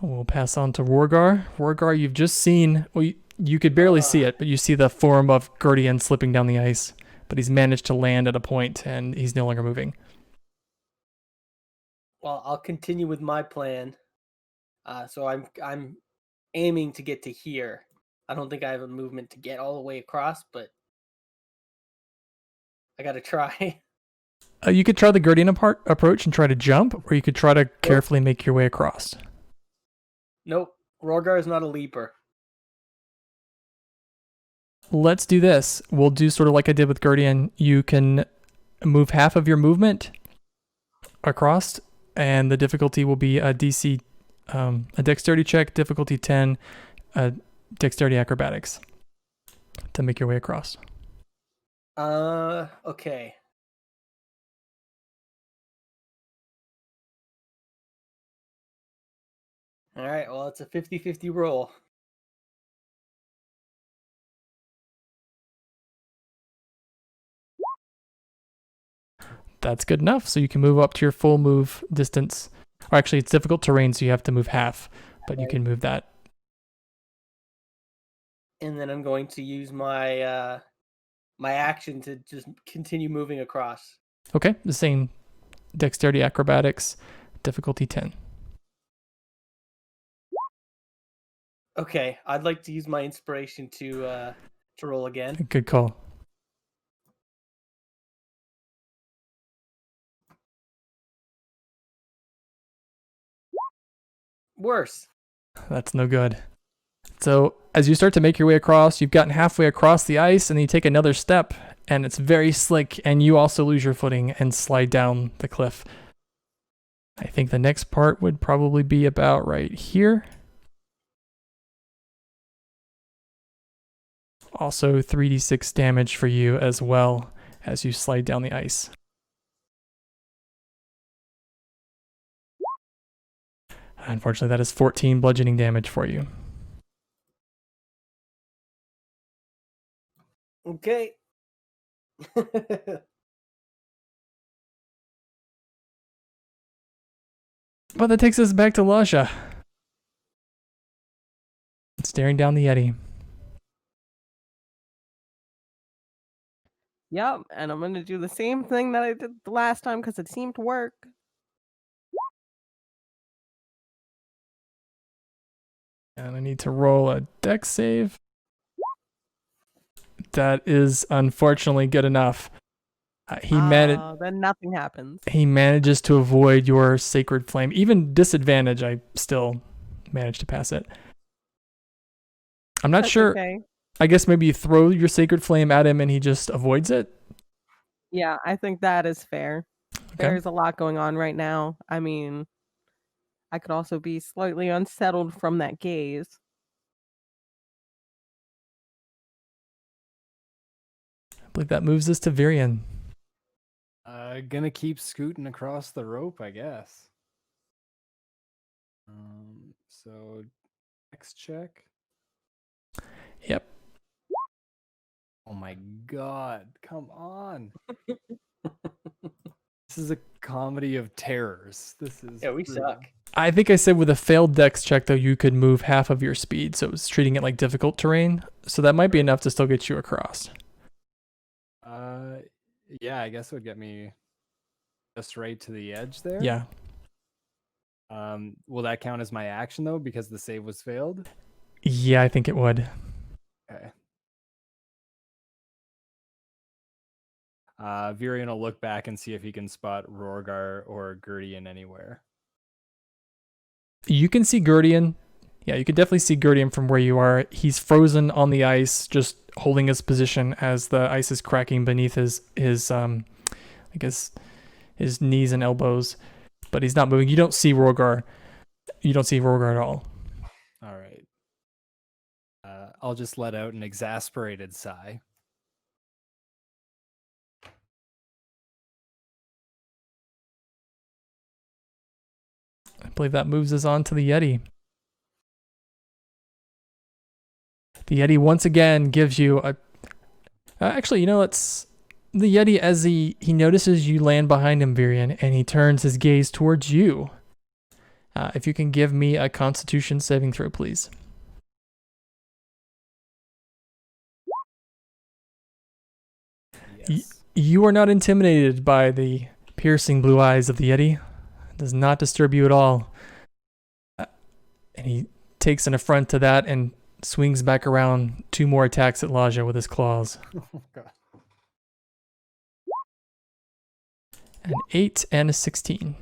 We'll pass on to Rorgar. Rorgar, you've just seen, well, you could barely see it, but you see the form of Gurdian slipping down the ice. But he's managed to land at a point and he's no longer moving. well, I'll continue with my plan. So I'm aiming to get to here. I don't think I have a movement to get all the way across, but I gotta try. You could try the Gurdian approach and try to jump, or you could try to carefully make your way across. Nope, Rorgar is not a leaper. Let's do this. We'll do sort of like I did with Gurdian. You can move half of your movement across, and the difficulty will be a DC, a dexterity check, difficulty 10, dexterity acrobatics to make your way across. Okay. All right, well, it's a 50-50 roll. That's good enough. So you can move up to your full move distance. Or actually, it's difficult terrain, so you have to move half, but you can move that. And then I'm going to use my my action to just continue moving across. Okay, the same dexterity acrobatics, difficulty 10. Okay, I'd like to use my inspiration to roll again. Good call. Worse. That's no good. So as you start to make your way across, you've gotten halfway across the ice, and then you take another step, and it's very slick, and you also lose your footing and slide down the cliff. I think the next part would probably be about right here. Also 3d6 damage for you as well as you slide down the ice. Unfortunately, that is 14 bludgeoning damage for you. Okay. But that takes us back to Lasha. Staring down the Yeti. Yep, and I'm gonna do the same thing that I did the last time because it seemed to work. And I need to roll a dex save. That is unfortunately good enough. Then nothing happens. He manages to avoid your sacred flame. Even disadvantage, I still managed to pass it. I'm not sure. Okay. I guess maybe you throw your sacred flame at him and he just avoids it. Yeah, I think that is fair. Okay. There's a lot going on right now. I mean, I could also be slightly unsettled from that gaze. I believe that moves us to Virion. Gonna keep scooting across the rope, I guess. So next check. Yep. Oh my god, come on. This is a comedy of terrors. This is Yeah, we brutal. suck. I think I said with a failed dex check, though, you could move half of your speed. So it was treating it like difficult terrain. So that might be enough to still get you across. Yeah, I guess it would get me just right to the edge there. Yeah. Will that count as my action though, because the save was failed? Yeah, I think it would. Okay. Virion will look back and see if he can spot Rorgar or Gurdian anywhere. You can see Gurdian. Yeah, you can definitely see Gurdian from where you are. He's frozen on the ice, just holding his position as the ice is cracking beneath his knees and elbows. But he's not moving. You don't see Rorgar. You don't see Rorgar at all. All right. I'll just let out an exasperated sigh. I believe that moves us on to the Yeti. The Yeti once again gives you a... actually, it's the Yeti as he notices you land behind him, Virion, and he turns his gaze towards you. If you can give me a Constitution saving throw, please. Yes. You are not intimidated by the piercing blue eyes of the Yeti. It does not disturb you at all. And he takes an affront to that and swings back around 2 more attacks at Laja with his claws. Oh, God. An 8 and a 16.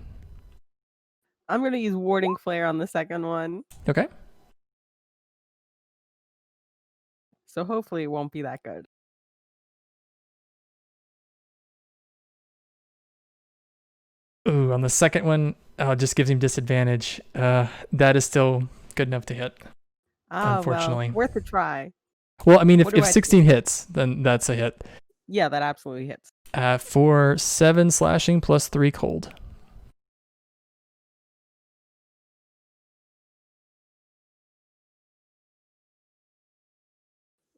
I'm going to use Warding Flare on the second one. Okay. So hopefully it won't be that good. Ooh, on the second one, it just gives him disadvantage. That is still good enough to hit. Unfortunately. Well, worth a try. Well, I mean, if What do I 16 hits, then that's a hit. Yeah, that absolutely hits. For 7 slashing plus 3 cold.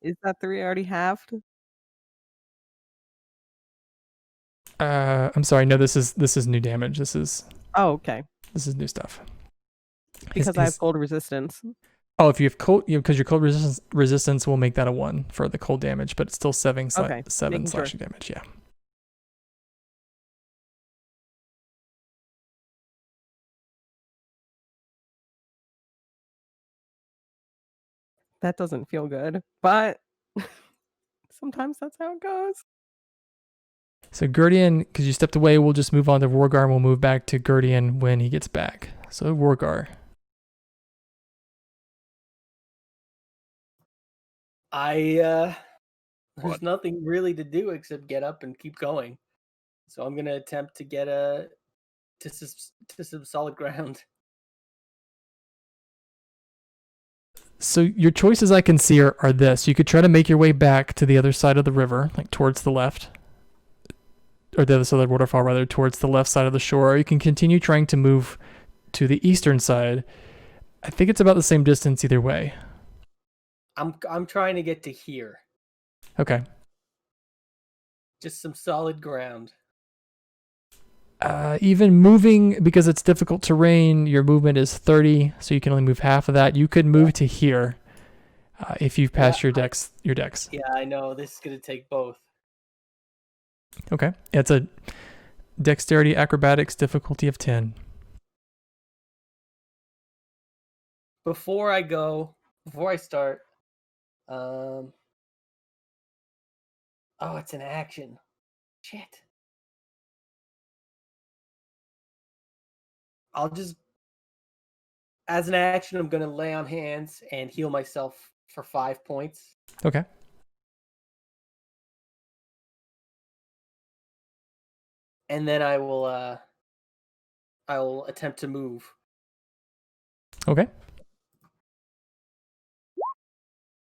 Is that 3 already halved? I'm sorry. No, this is new damage. This is Okay. new stuff. Because I have cold resistance. Oh, if you have cold, because your cold resistance will make that a 1 for the cold damage, but it's still 7 Okay, 7 making slashing damage. Yeah. That doesn't feel good, but sometimes that's how it goes. So Gurdian, because you stepped away, we'll just move on to Rorgar, and we'll move back to Gurdian when he gets back. So Rorgar. There's What? nothing really to do except get up and keep going. So I'm gonna attempt to get to some solid ground. So your choices I can see are this. You could try to make your way back to the other side of the river, like towards the left. Or the other side of the waterfall, rather, towards the left side of the shore. Or you can continue trying to move to the eastern side. I think it's about the same distance either way. I'm trying to get to here. Okay. Just some solid ground. Even moving, because it's difficult terrain, your movement is 30, so you can only move half of that. You could move to here if you've passed your dex. Yeah, I know. This is going to take both. Okay. It's a dexterity acrobatics difficulty of 10. Before I start, oh, it's an action. Shit. I'll just, as an action, I'm going to lay on hands and heal myself for 5 points. Okay. And then I will attempt to move. Okay.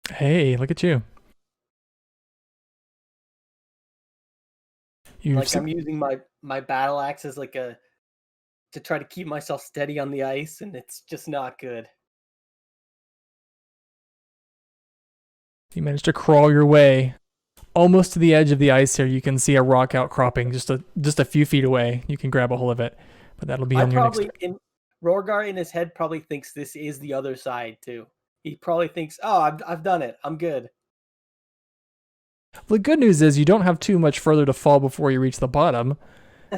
Hey, look at you. I'm using my battle axe as to try to keep myself steady on the ice, and it's just not good. You managed to crawl your way almost to the edge of the ice here. You can see a rock outcropping just a few feet away. You can grab a hold of it, but that'll be on your next. Rorgar in his head probably thinks this is the other side too. He probably thinks, "Oh, I've done it. I'm good." The good news is you don't have too much further to fall before you reach the bottom.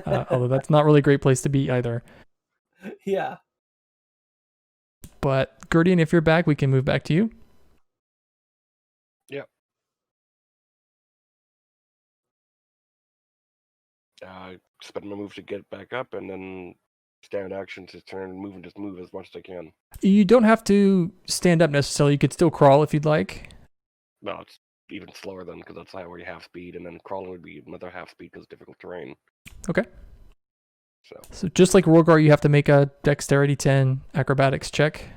Although that's not really a great place to be either. Yeah. But Guardian, if you're back, we can move back to you. Yep. Spend my move to get back up, and then standard action to turn and move and just move as much as I can. You don't have to stand up necessarily. You could still crawl if you'd like. No, it's even slower then, because that's already half speed, and then crawling would be another half speed because difficult terrain. Okay. So just like Rorgar, you have to make a dexterity 10 acrobatics check.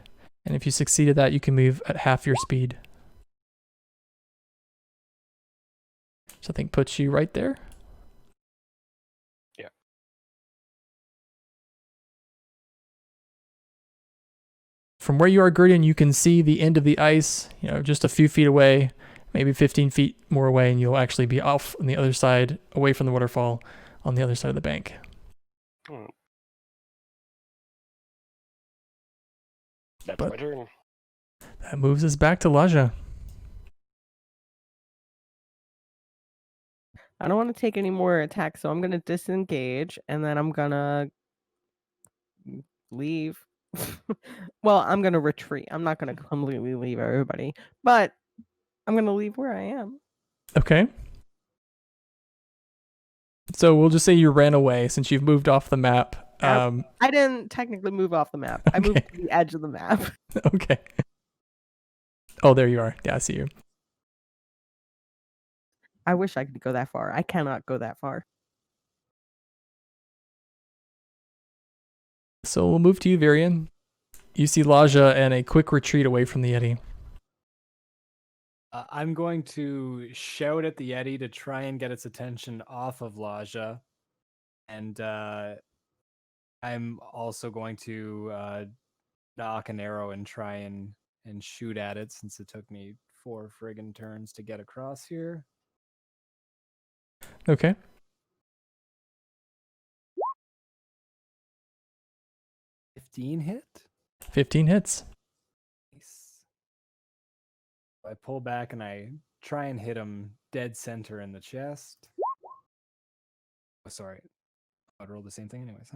And if you succeeded that, you can move at half your speed. So I think puts you right there. Yeah. From where you are, Guardian, you can see the end of the ice, just a few feet away, maybe 15 feet more away, and you'll actually be off on the other side, away from the waterfall, on the other side of the bank. That's my turn. That moves us back to Laja. I don't want to take any more attacks, so I'm going to disengage, and then I'm going to leave. Well, I'm going to retreat. I'm not going to completely leave everybody, but I'm going to leave where I am. Okay. So we'll just say you ran away since you've moved off the map. I didn't technically move off the map. I moved to the edge of the map. Okay. Oh, there you are. Yeah, I see you. I wish I could go that far. I cannot go that far. So we'll move to you, Varian. You see Laja and a quick retreat away from the Yeti. I'm going to shout at the Yeti to try and get its attention off of Laja. And I'm also going to knock an arrow and try and shoot at it, since it took me 4 friggin' turns to get across here. Okay. Hit? 15 hits. Nice. I pull back and I try and hit him dead center in the chest. Oh, sorry. I'd roll the same thing anyways.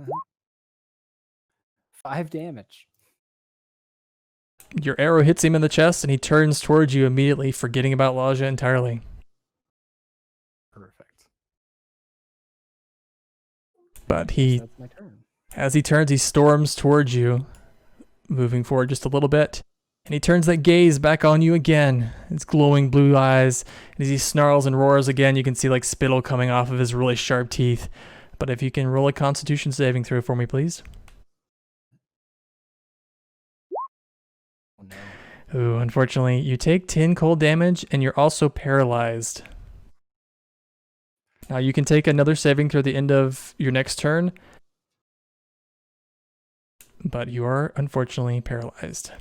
5 damage. Your arrow hits him in the chest and he turns towards you immediately, forgetting about Laja entirely. Perfect. But That's my turn. as he turns, he storms towards you, moving forward just a little bit. And he turns that gaze back on you again, his glowing blue eyes. And as he snarls and roars again, you can see like spittle coming off of his really sharp teeth. But if you can roll a Constitution saving throw for me, please. Oh, no. Ooh, unfortunately, you take 10 cold damage and you're also paralyzed. Now you can take another saving through the end of your next turn. but you are unfortunately paralyzed.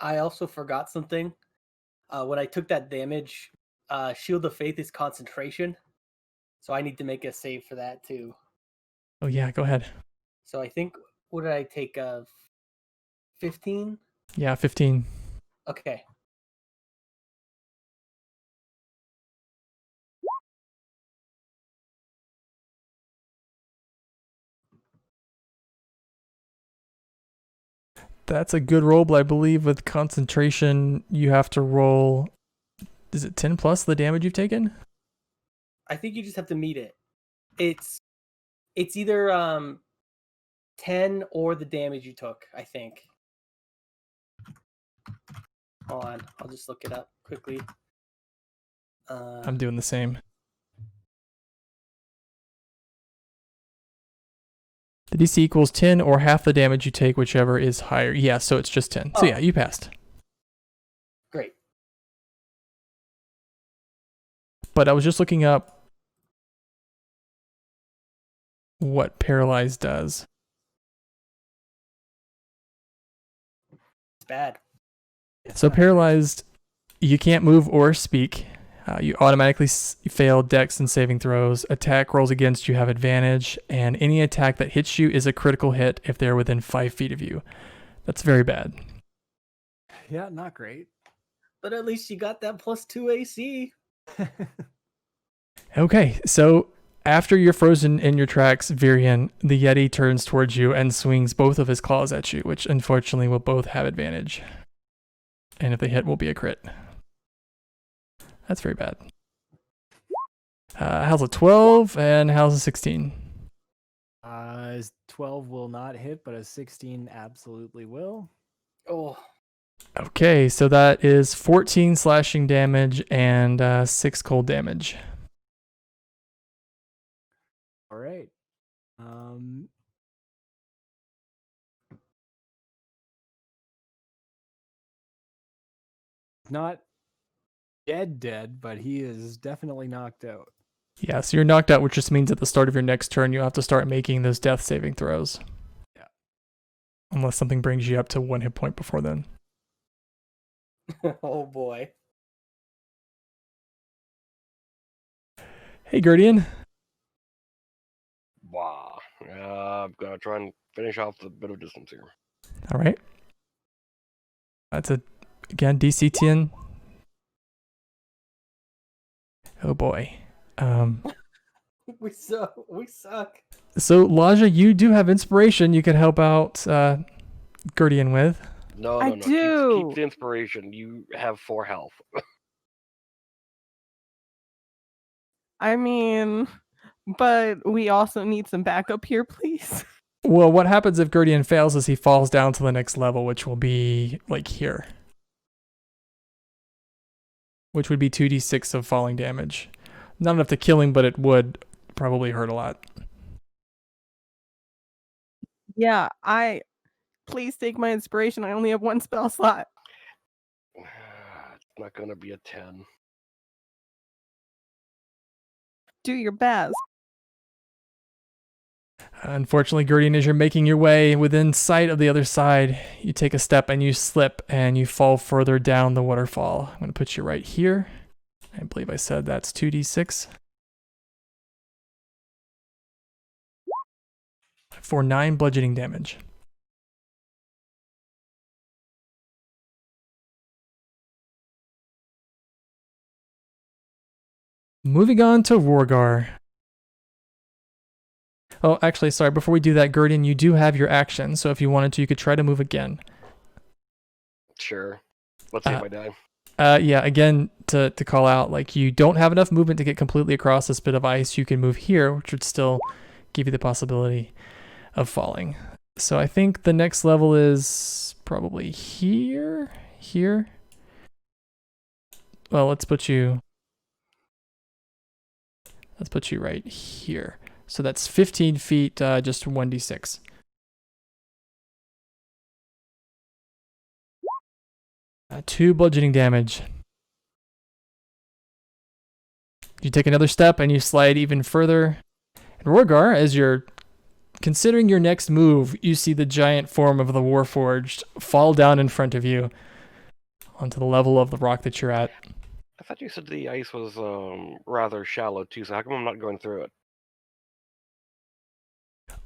I also forgot something. When I took that damage, Shield of Faith is concentration. So I need to make a save for that too. Oh yeah, go ahead. So I think, what did I take? 15? Yeah, 15. Okay. That's a good roll, but I believe with concentration, you have to roll. Is it 10 plus the damage you've taken? I think you just have to meet it. It's either 10 or the damage you took, I think. Hold on, I'll just look it up quickly. I'm doing the same. The DC equals 10 or half the damage you take, whichever is higher. Yeah, so it's just 10. So yeah, you passed. Great. But I was just looking up what paralyzed does. It's bad. So paralyzed, you can't move or speak. You automatically fail dex and saving throws. Attack rolls against you have advantage, and any attack that hits you is a critical hit if they're within 5 feet of you. That's very bad. Yeah, not great. But at least you got that +2 AC. Okay, so after you're frozen in your tracks, Virian, the Yeti turns towards you and swings both of his claws at you, which unfortunately will both have advantage. And if they hit, will be a crit. That's very bad. How's a 12 and how's a 16? 12 will not hit, but a 16 absolutely will. Oh, Okay, so that is 14 slashing damage and 6 cold damage. All right. Not dead, but he is definitely knocked out. Yeah, so you're knocked out, which just means at the start of your next turn, you'll have to start making those death saving throws. Yeah. Unless something brings you up to 1 hit point before then. oh boy. Hey, Guardian. Wow. I'm going to try and finish off the bit of distance here. All right. That's again, DC 10. Oh boy. We suck. So, Laja, you do have inspiration you could help out Guardian with. No. I do. Keep the inspiration. You have 4 health. I mean, but we also need some backup here, please. Well, what happens if Guardian fails is he falls down to the next level, which will be like here. Which would be 2d6 of falling damage. Not enough to kill him, but it would probably hurt a lot. Yeah, please take my inspiration. I only have 1 spell slot. It's not going to be a 10. Do your best. Unfortunately, Guardian, as you're making your way within sight of the other side, you take a step and you slip and you fall further down the waterfall. I'm going to put you right here. I believe I said that's 2d6. For 9 bludgeoning damage. Moving on to Rorgar. Oh, actually, sorry, before we do that, Guardian, you do have your action, so if you wanted to, you could try to move again. Sure. Let's see if I die. Yeah, again, to call out, like, you don't have enough movement to get completely across this bit of ice. You can move here, which would still give you the possibility of falling. So I think the next level is probably here. Well, let's put you right here. So that's 15 feet, just 1d6. Two bludgeoning damage. You take another step and you slide even further. And Rorgar, as you're considering your next move, you see the giant form of the Warforged fall down in front of you onto the level of the rock that you're at. I thought you said the ice was rather shallow too, so how come I'm not going through it?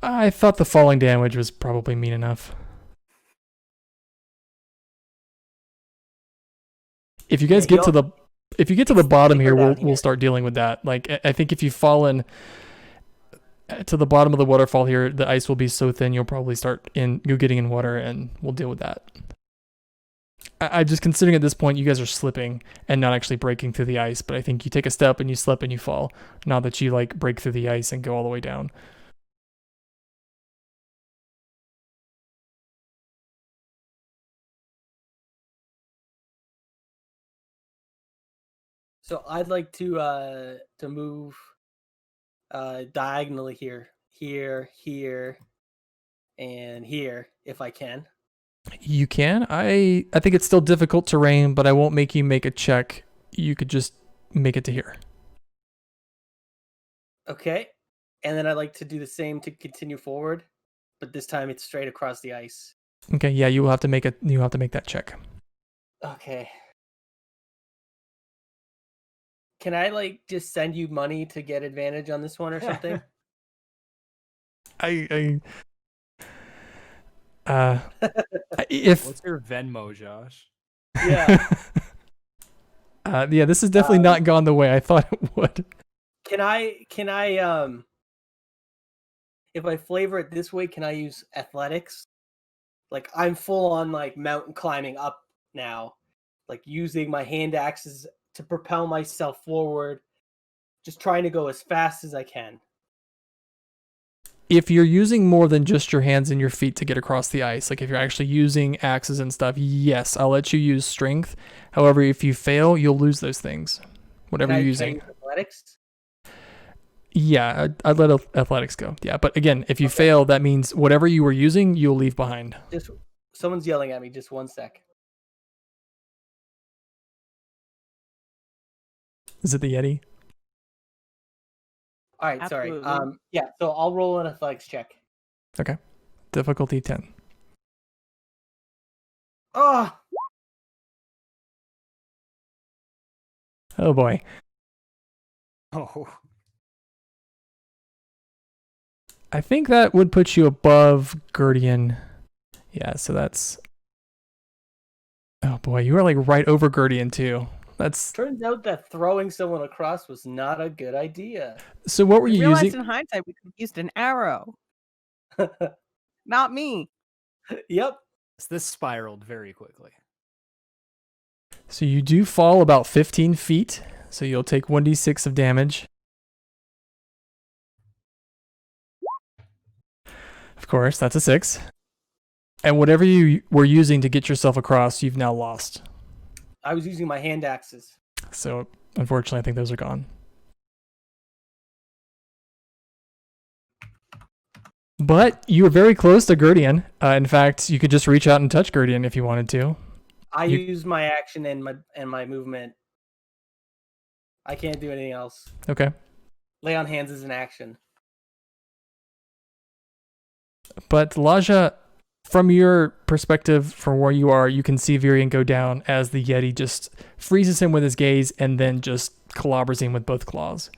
I thought the falling damage was probably mean enough. If you guys Yeah, get to the bottom here, down we'll start dealing with that. Like I think if you've fallen to the bottom of the waterfall here, the ice will be so thin you'll probably start getting in water, and we'll deal with that. I'm just considering at this point you guys are slipping and not actually breaking through the ice, but I think you take a step and you slip and you fall. Not that you like break through the ice and go all the way down. So I'd like to move diagonally here, and here if I can. You can. I think it's still difficult terrain, but I won't make you make a check. You could just make it to here. Okay. And then I'd like to do the same to continue forward, but this time it's straight across the ice. Okay, yeah, you will have to make that check. Okay. Can I like just send you money to get advantage on this one or something? If What's your Venmo, Josh? Yeah. yeah, this has definitely not gone the way I thought it would. Can I if I flavor it this way, can I use athletics? Like I'm full on like mountain climbing up now, like using my hand axes to propel myself forward, just trying to go as fast as I can. If you're using more than just your hands and your feet to get across the ice, like if you're actually using axes and stuff, yes, I'll let you use strength. However, if you fail, you'll lose those things. Whatever you're using. Can I use athletics? Yeah, I'd let athletics go. Yeah, but again, if you fail, that means whatever you were using, you'll leave behind. Just someone's yelling at me. Just one sec. Is it the Yeti? All right, Absolutely. sorry. Yeah, so I'll roll an athletics check. Okay. Difficulty 10. Oh, Oh boy. Oh, I think that would put you above Gurdian. Yeah, so that's... Oh boy, you were like right over Gurdian too. That's... turns out that throwing someone across was not a good idea. So what were We you realized using? in hindsight we could have used an arrow. Not me. Yep. this spiraled very quickly. So you do fall about 15 feet, so you'll take 1d6 of damage. Of course, that's a 6. And whatever you were using to get yourself across, you've now lost. I was using my hand axes. So unfortunately, I think those are gone. But you were very close to Gurdian. In fact, you could just reach out and touch Gurdian if you wanted to. I used my action and my movement. I can't do anything else. Okay. Lay on hands is an action. But Laja, from your perspective, from where you are, you can see Virian go down as the Yeti just freezes him with his gaze and then just clobbers him with both claws.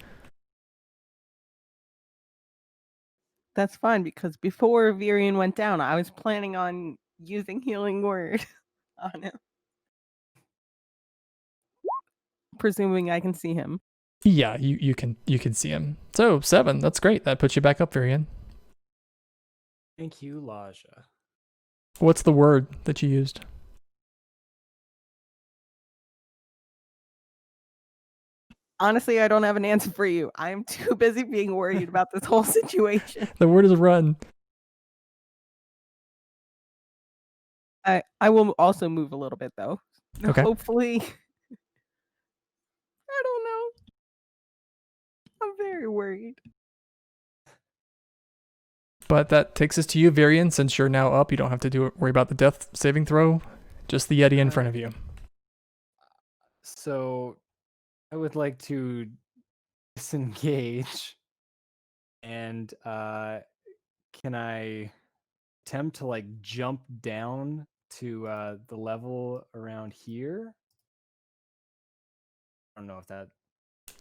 That's fine because before Virian went down, I was planning on using healing word on him. Presuming I can see him. Yeah, you can see him. So 7, that's great. That puts you back up, Virian. Thank you, Laja. What's the word that you used? Honestly, I don't have an answer for you. I am too busy being worried about this whole situation. The word is run. I will also move a little bit though. Okay. Hopefully. I don't know. I'm very worried. But that takes us to you, Virian. Since you're now up, you don't have to worry about the death saving throw. Just the Yeti in front of you. So, I would like to disengage and can I attempt to like jump down to the level around here? I don't know if that.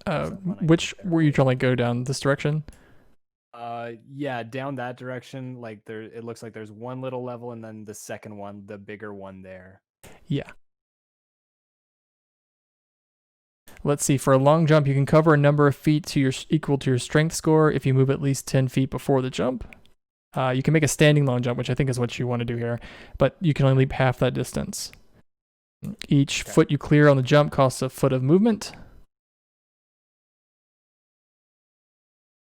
Someone I can Which get there were you with. trying to go down this direction? Yeah, down that direction. Like there, it looks like there's one little level, and then the second one, the bigger one there. Yeah. Let's see. For a long jump, you can cover a number of feet to equal to your strength score if you move at least 10 feet before the jump. You can make a standing long jump, which I think is what you want to do here, but you can only leap half that distance. Each foot you clear on the jump costs a foot of movement.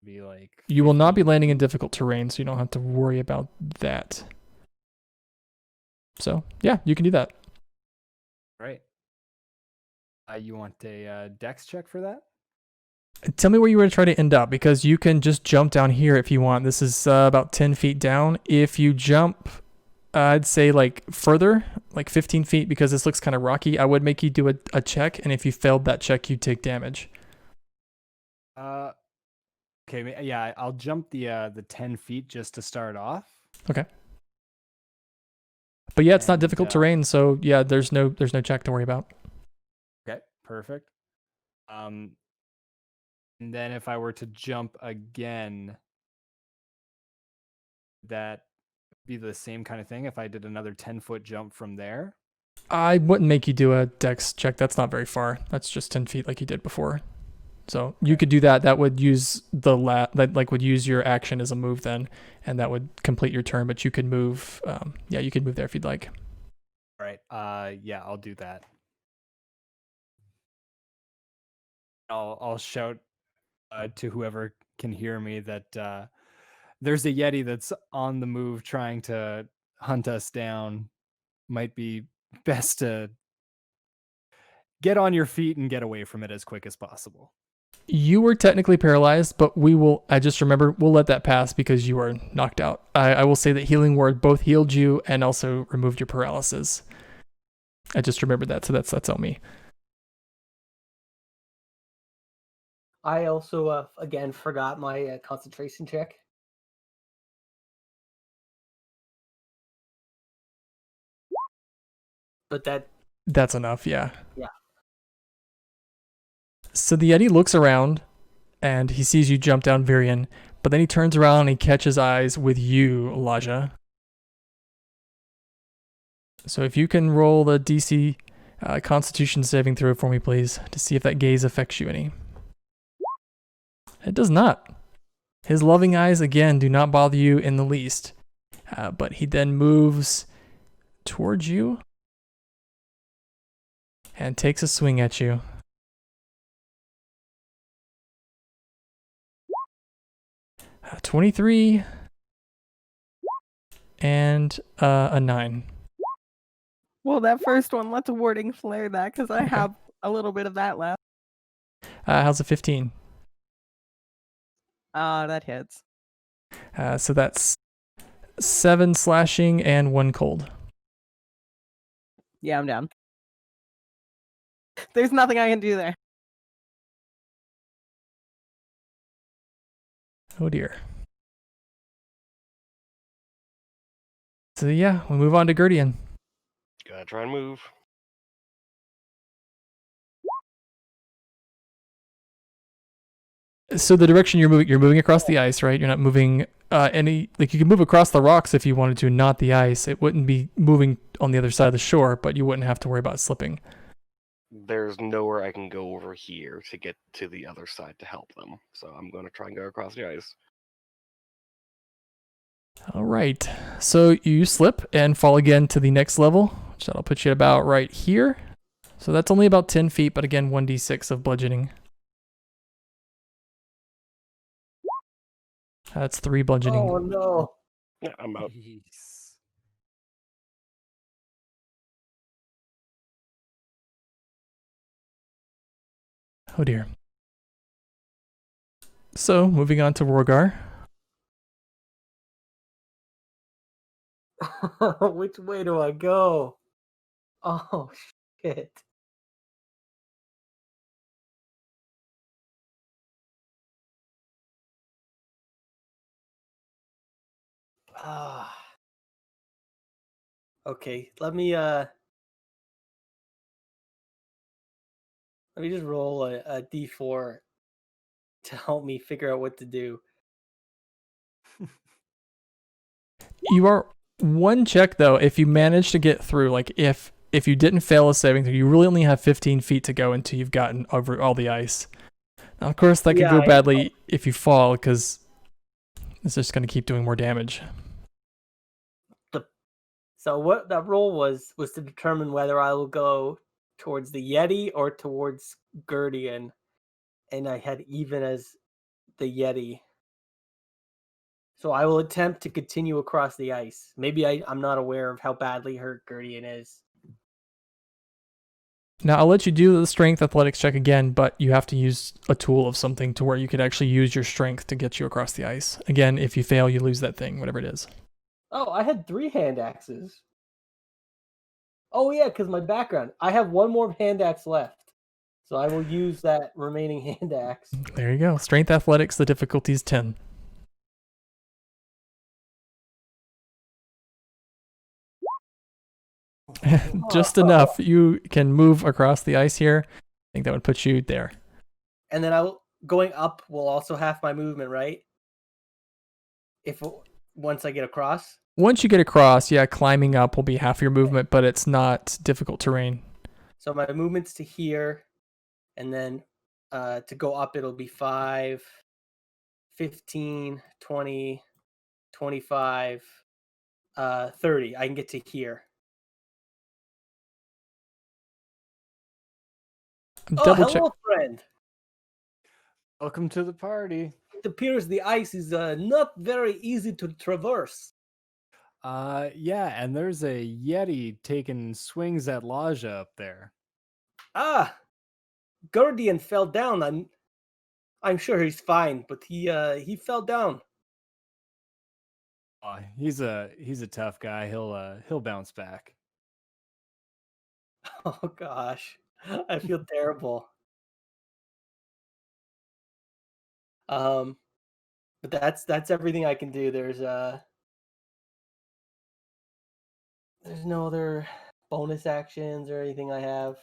Be like You will not be 15 landing in feet. difficult terrain, so you don't have to worry about that. So, yeah, you can do that. Right. You want a dex check for that? Tell me where you were to try to end up, because you can just jump down here if you want. This is about 10 feet down. If you jump, I'd say like further, like 15 feet, because this looks kind of rocky, I would make you do a check, and if you failed that check, you'd take damage. Okay, yeah, I'll jump the 10 feet just to start off. Okay. But yeah, it's not And, difficult terrain, so yeah, there's no check to worry about. Okay, perfect. And then if I were to jump again, that be the same kind of thing if I did another 10-foot jump from there? I wouldn't make you do a dex check. That's not very far. That's just 10 feet like you did before. So you could do that. That would use that like would use your action as a move then, and that would complete your turn. But you could move. Yeah, you could move there if you'd like. All right. Yeah, I'll do that. I'll shout to whoever can hear me that there's a Yeti that's on the move trying to hunt us down. Might be best to get on your feet and get away from it as quick as possible. You were technically paralyzed, but I just remember, we'll let that pass because you are knocked out. I will say that Healing Word both healed you and also removed your paralysis. I just remembered that, so that's on me. I also again forgot my concentration check. But That's enough, yeah. Yeah. So the Yeti looks around and he sees you jump down Virion, but then he turns around and he catches eyes with you, Elijah. So if you can roll the DC Constitution saving throw for me, please, to see if that gaze affects you any. It does not. His loving eyes, again, do not bother you in the least. But he then moves towards you and takes a swing at you. Uh, 23 and a 9. Well, that first one, let's wording flare that because I have a little bit of that left. How's a 15? That hits. So that's 7 slashing and 1 cold. Yeah, I'm down. There's nothing I can do there. Oh dear. So yeah, we move on to Gurdian. Gotta try and move. So the direction you're moving across the ice, right? You're not moving you can move across the rocks if you wanted to, not the ice. It wouldn't be moving on the other side of the shore, but you wouldn't have to worry about slipping. There's nowhere I can go over here to get to the other side to help them. So I'm going to try and go across the ice. All right. So you slip and fall again to the next level, which that'll put you about right here. So that's only about 10 feet, but again, 1d6 of bludgeoning. That's 3 bludgeoning. Oh no. Yeah, I'm out. Jeez. Oh dear. So moving on to Rorgar. Which way do I go? Oh shit. Ah. Okay, let me just roll a d4 to help me figure out what to do. You are one check though. If you manage to get through, like if you didn't fail a saving throw, you really only have 15 feet to go until you've gotten over all the ice. Now, of course, that could Yeah, go I badly if you fall, because it's just going to keep doing more damage. So what that roll was to determine whether I will go towards the Yeti or towards Gurdian, and I had even as the Yeti. So I will attempt to continue across the ice. Maybe I'm not aware of how badly hurt Gurdian is. Now, I'll let you do the strength athletics check again, but you have to use a tool of something to where you could actually use your strength to get you across the ice. Again, if you fail, you lose that thing, whatever it is. Oh, I had 3 hand axes. Oh yeah, because my background. I have 1 more hand axe left. So I will use that remaining hand axe. There you go. Strength athletics, the difficulty is 10. Just enough. You can move across the ice here. I think that would put you there. And then going up will also half my movement, right? Once I get across. Once you get across, yeah, climbing up will be half your movement, but it's not difficult terrain. So my movement's to here, and then to go up it'll be 5, 15, 20, 25, 30. I can get to here. Double check. Hello, friend. Welcome to the party. It appears the ice is not very easy to traverse. Yeah, and there's a Yeti taking swings at Laja up there. Ah, Guardian fell down. I'm sure he's fine, but he fell down. He's a tough guy. He'll bounce back. Oh gosh, I feel terrible. But that's everything I can do. There's no other bonus actions or anything I have.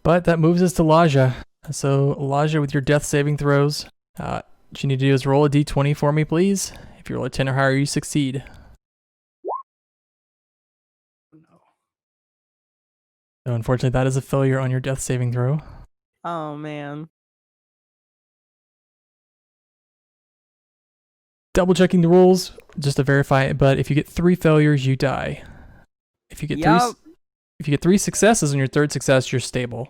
But that moves us to Laja. So, Laja, with your death saving throws, what you need to do is roll a d20 for me, please. If you roll a 10 or higher, you succeed. No. So, unfortunately, that is a failure on your death saving throw. Oh man. Double checking the rules just to verify it, but if you get 3 failures, you die. If you get Yup. if you get 3 successes on your third success, you're stable.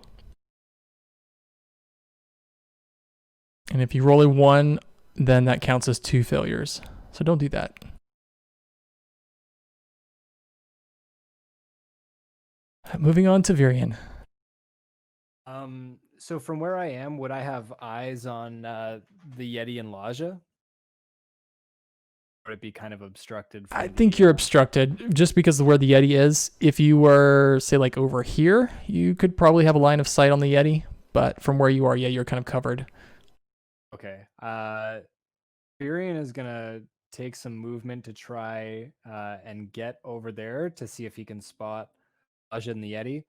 And if you roll a 1, then that counts as 2 failures. So don't do that. Moving on to Virian. So from where I am, would I have eyes on the Yeti and Laja? Or would it be kind of obstructed? I think you're obstructed just because of where the Yeti is. If you were, say, like over here, you could probably have a line of sight on the Yeti. But from where you are, yeah, you're kind of covered. Okay. Virian is gonna take some movement to try and get over there to see if he can spot Laja and the Yeti,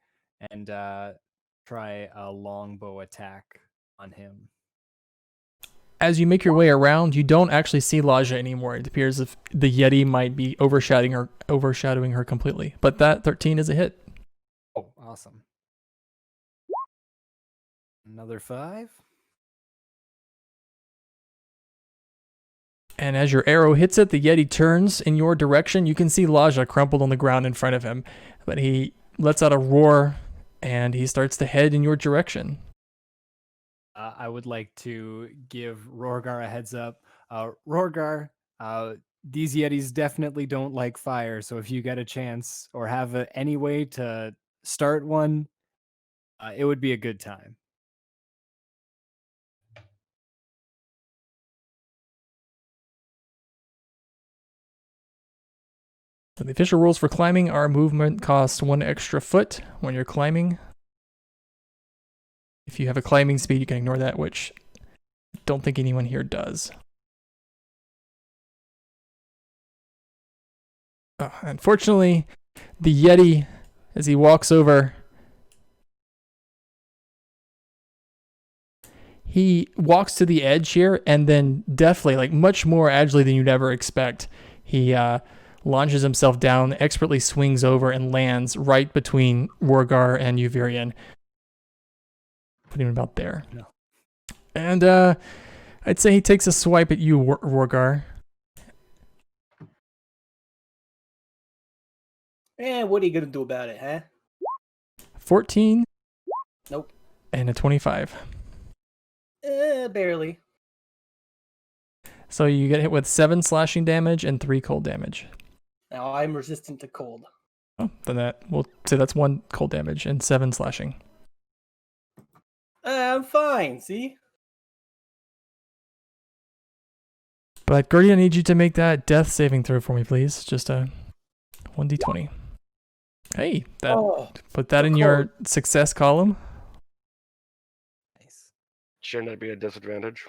and try a longbow attack on him. As you make your way around, you don't actually see Laja anymore. It appears if the Yeti might be overshadowing her completely. But that 13 is a hit. Oh, awesome. Another 5. And as your arrow hits it, the Yeti turns in your direction. You can see Laja crumpled on the ground in front of him. But he lets out a roar, and he starts to head in your direction. I would like to give Rorgar a heads up. Rorgar, these Yetis definitely don't like fire, so if you get a chance or have any way to start one, it would be a good time. So the official rules for climbing are movement costs 1 extra foot when you're climbing. If you have a climbing speed, you can ignore that, which I don't think anyone here does. Unfortunately, the Yeti, as he walks over, he walks to the edge here and then deftly, like much more agilely than you'd ever expect, he launches himself down, expertly swings over and lands right between Wargar and Uvirian. Putting him about there. No. And I'd say he takes a swipe at you, Wargar. What are you gonna do about it, huh? 14. Nope. And a 25. Barely. So you get hit with 7 slashing damage and 3 cold damage. Now I'm resistant to cold. Oh, then we'll say that's 1 cold damage and 7 slashing. I'm fine, see? But Gertie, I need you to make that death saving throw for me, please. Just a 1d20. Hey, put that in your success column. Nice. Shouldn't that be a disadvantage?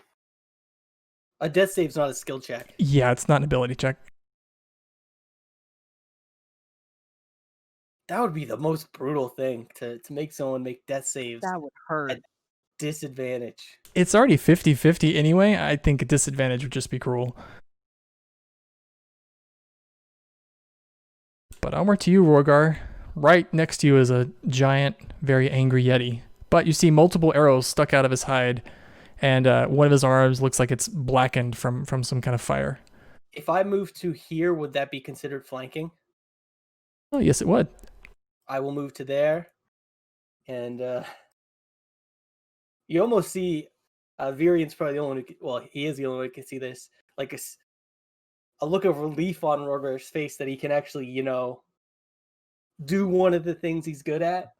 A death save's not a skill check. Yeah, it's not an ability check. That would be the most brutal thing to make someone make death saves That would hurt. at disadvantage. It's already 50-50 anyway. I think a disadvantage would just be cruel. But onward to you, Rorgar. Right next to you is a giant, very angry Yeti. But you see multiple arrows stuck out of his hide, and one of his arms looks like it's blackened from some kind of fire. If I move to here, would that be considered flanking? Oh, yes, it would. I will move to there, and you almost see Virian's probably the only one who he is the only one who can see this, like a look of relief on Rogar's face that he can actually, do one of the things he's good at.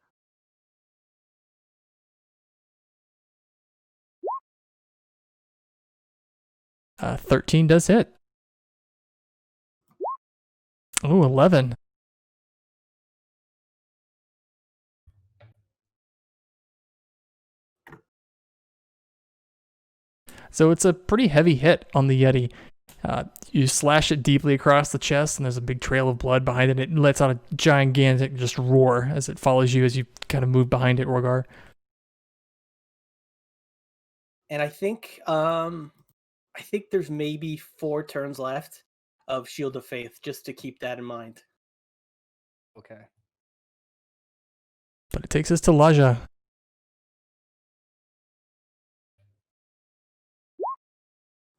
Uh, 13 does hit. Oh, 11. So it's a pretty heavy hit on the Yeti. You slash it deeply across the chest, and there's a big trail of blood behind it. It lets out a gigantic just roar as it follows you as you kind of move behind it, Rorgar. And I think there's maybe 4 turns left of Shield of Faith, just to keep that in mind. Okay. But it takes us to Laja.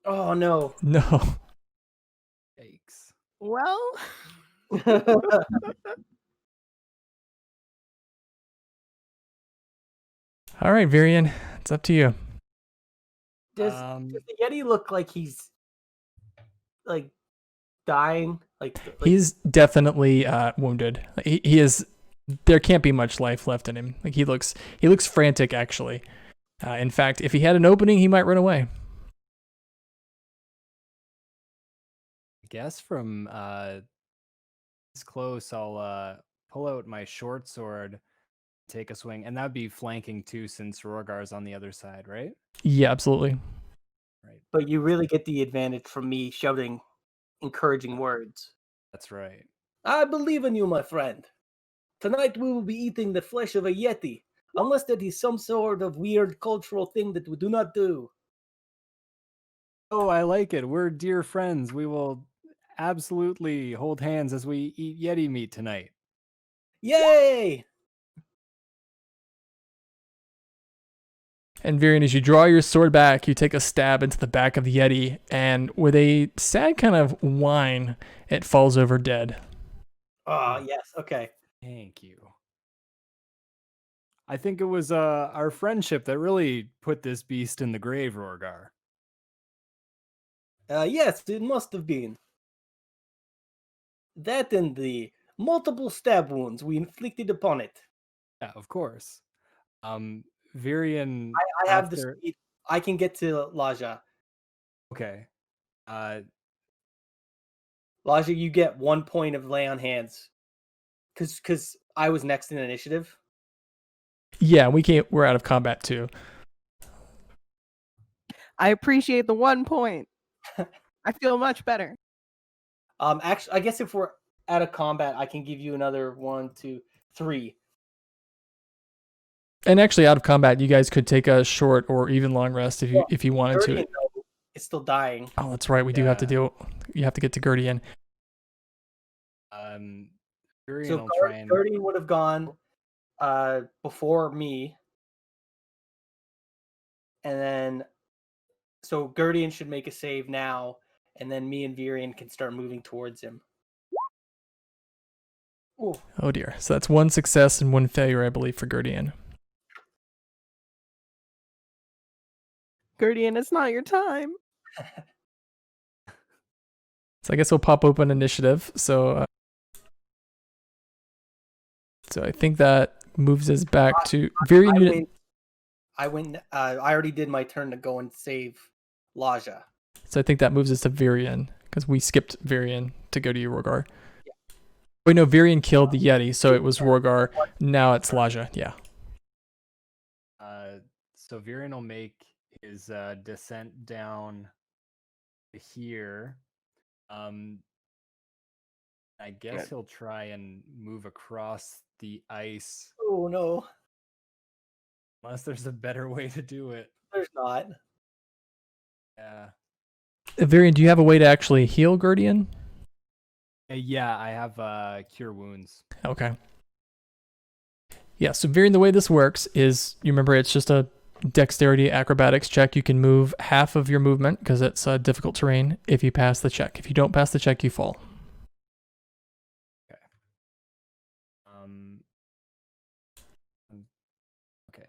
Oh no. No. Yikes. Well, All right, Virian, it's up to you. Does the Yeti look like he's like dying? Like He's definitely wounded. He is. There can't be much life left in him. Like he looks frantic. Actually, in fact, if he had an opening, he might run away. I guess from this close, I'll pull out my short sword, take a swing, and that'd be flanking too, since Rorgar's on the other side, right? Yeah, absolutely. Right. But you really get the advantage from me shouting encouraging words. That's right. I believe in you, my friend. Tonight we will be eating the flesh of a Yeti, unless that is some sort of weird cultural thing that we do not do. Oh, I like it. We're dear friends. We will absolutely hold hands as we eat Yeti meat tonight. Yay! And Virian, as you draw your sword back, you take a stab into the back of the Yeti, and with a sad kind of whine, it falls over dead. Ah, yes, okay. Thank you. I think it was our friendship that really put this beast in the grave, Rorgar. Yes, it must have been. That and the multiple stab wounds we inflicted upon it. Yeah, of course. Virian. I have the speed. I can get to Laja. Okay. Laja, you get 1 point of lay on hands. Because I was next in initiative. Yeah, we're out of combat too. I appreciate the 1 point. I feel much better. Actually, I guess if we're out of combat, I can give you another 1, 2, 3. And actually, out of combat, you guys could take a short or even long rest if you Well, wanted to. Guardian, though, is still dying. Oh, that's right. We do have to Yeah. deal. You have to get to Gertie in. Furion So will try and Guardian would have gone before me. And then, so Guardian should make a save now, and then me and Virion can start moving towards him. Ooh. Oh dear. So that's 1 success and 1 failure, I believe, for Gertian. Guardian, it's not your time. So I guess we'll pop open initiative. So I think that moves us back to Virion. I already did my turn to go and save Laja. So I think that moves us to Virion because we skipped Virion to go to you, Rogar. Yeah. Wait, no, Virion killed the Yeti, so it was Rogar. Now it's Laja. Yeah. So Virion will make his descent down to here. I guess he'll try and move across the ice. Oh no. Unless there's a better way to do it. There's not. Yeah. Virion, do you have a way to actually heal Gertian? Yeah, I have cure wounds. Okay. Yeah, so Virion, the way this works is, you remember, it's just a dexterity acrobatics check. You can move half of your movement because it's difficult terrain if you pass the check. If you don't pass the check, you fall. Okay. Okay.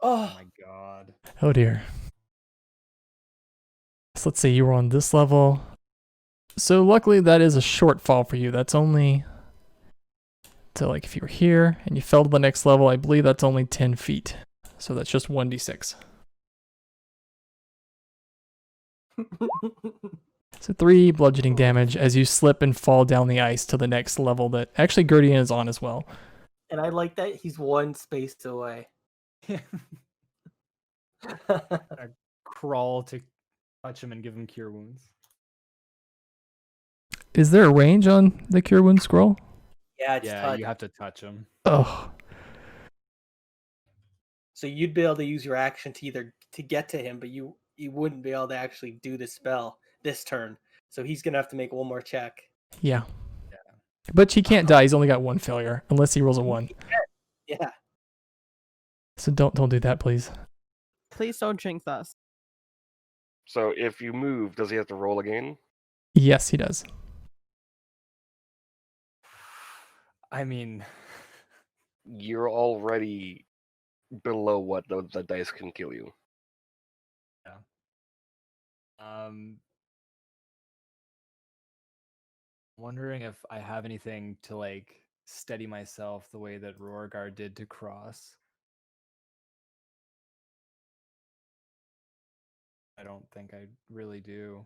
Oh Oh, my god. Oh dear. So let's say you were on this level. So luckily that is a short fall for you. That's only to, like, if you were here and you fell to the next level, I believe that's only 10 feet. So that's just 1d6. So 3 bludgeoning damage as you slip and fall down the ice to the next level that actually Gertian is on as well. and I like that he's one space away. I crawl to touch him and give him cure wounds. Is there a range on the Cure Wound scroll? Yeah, it's Yeah, touch. you have to touch him. Oh, So you'd be able to use your action to either to get to him, but you wouldn't be able to actually do the spell this turn. So he's gonna have to make one more check. yeah. Yeah. But he can't die. He's only got 1 failure unless he rolls a 1. Yeah. So don't do that, please. Please don't jinx us. So if you move, does he have to roll again? Yes, he does. I mean, You're already below what the dice can kill you. wondering if I have anything to like steady myself the way that Rorgar did to Cross. I don't think I really do.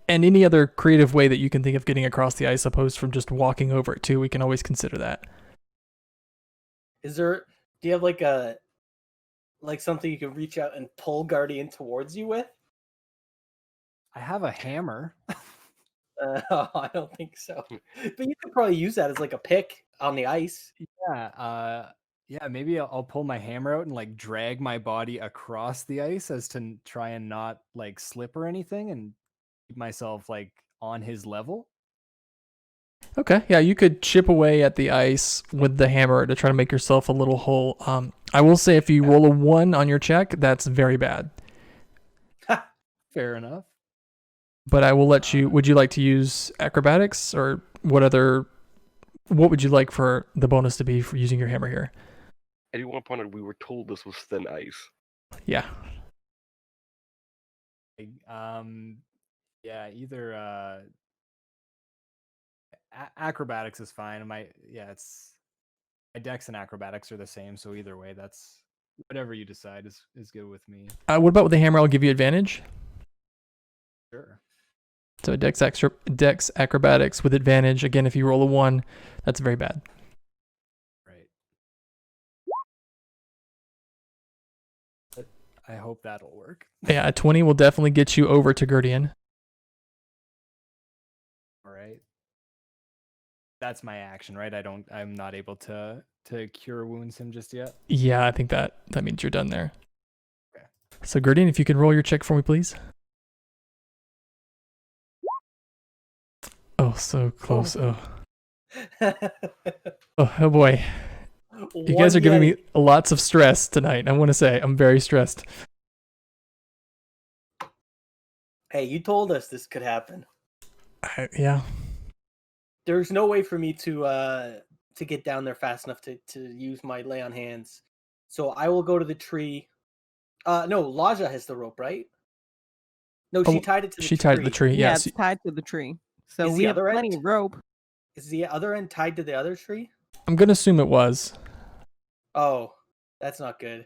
And any other creative way that you can think of getting across the ice opposed from just walking over it too, we can always consider that. Do you have like something you can reach out and pull Guardian towards you with? I have a hammer. I don't think so. But you could probably use that as like a pick on the ice. Yeah, maybe I'll pull my hammer out and like drag my body across the ice as to try and not like slip or anything and keep myself like on his level. Okay, yeah, you could chip away at the ice with the hammer to try to make yourself a little hole. I will say if you roll a 1 on your check, that's very bad. Fair enough. But I will let you. Would you like to use acrobatics, or what would you like for the bonus to be for using your hammer here? At one point, we were told this was thin ice. Yeah. Yeah, either acrobatics is fine. My dex and acrobatics are the same, so either way, that's whatever you decide is good with me. What about with the hammer? I'll give you advantage. Sure. So dex acrobatics with advantage. Again, if you roll a 1, that's very bad. Right. But I hope that'll work. Yeah, a 20 will definitely get you over to Gertian. That's my action, right? I'm not able to cure wounds him just yet. Yeah, I think that means you're done there. Okay. So Guardian, if you could roll your check for me, please. Oh, so close. Oh, oh boy. You guys are giving me lots of stress tonight. I want to say I'm very stressed. Hey, you told us this could happen. Yeah. There's no way for me to get down there fast enough to use my lay on hands. So I will go to the tree. No, Laja has the rope, right? No, she tied it to the tree. She tied it to the tree. Yeah, Yes. it's tied to the tree. So Is we the have other plenty end? of rope. Is the other end tied to the other tree? I'm gonna assume it was. Oh, that's not good.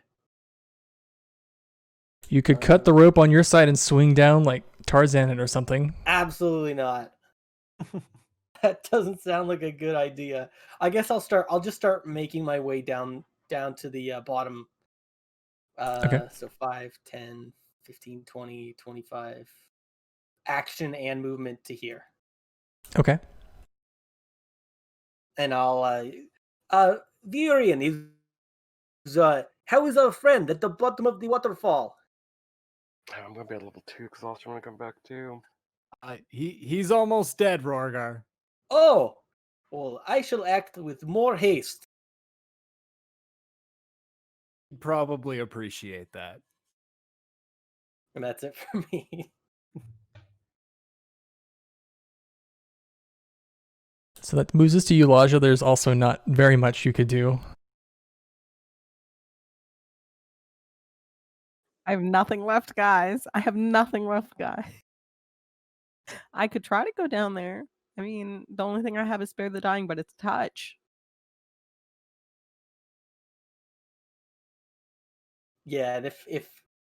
You could cut the rope on your side and swing down like Tarzan it or something. Absolutely not. That doesn't sound like a good idea. I guess I'll just start making my way down to the bottom. Okay. So 5, 10, 15, 20, 25. Action and movement to here. Okay. And I'll Virian is how is our friend at the bottom of the waterfall? I'm gonna be at level 2 because also want to come back too. He's almost dead, Rorgar. Oh, well, I shall act with more haste. Probably appreciate that. And that's it for me. So that moves us to you, Laja. There's also not very much you could do. I have nothing left, guys. I have nothing left, guys. I could try to go down there. I mean, the only thing I have is spare the dying, but it's touch. Yeah, and if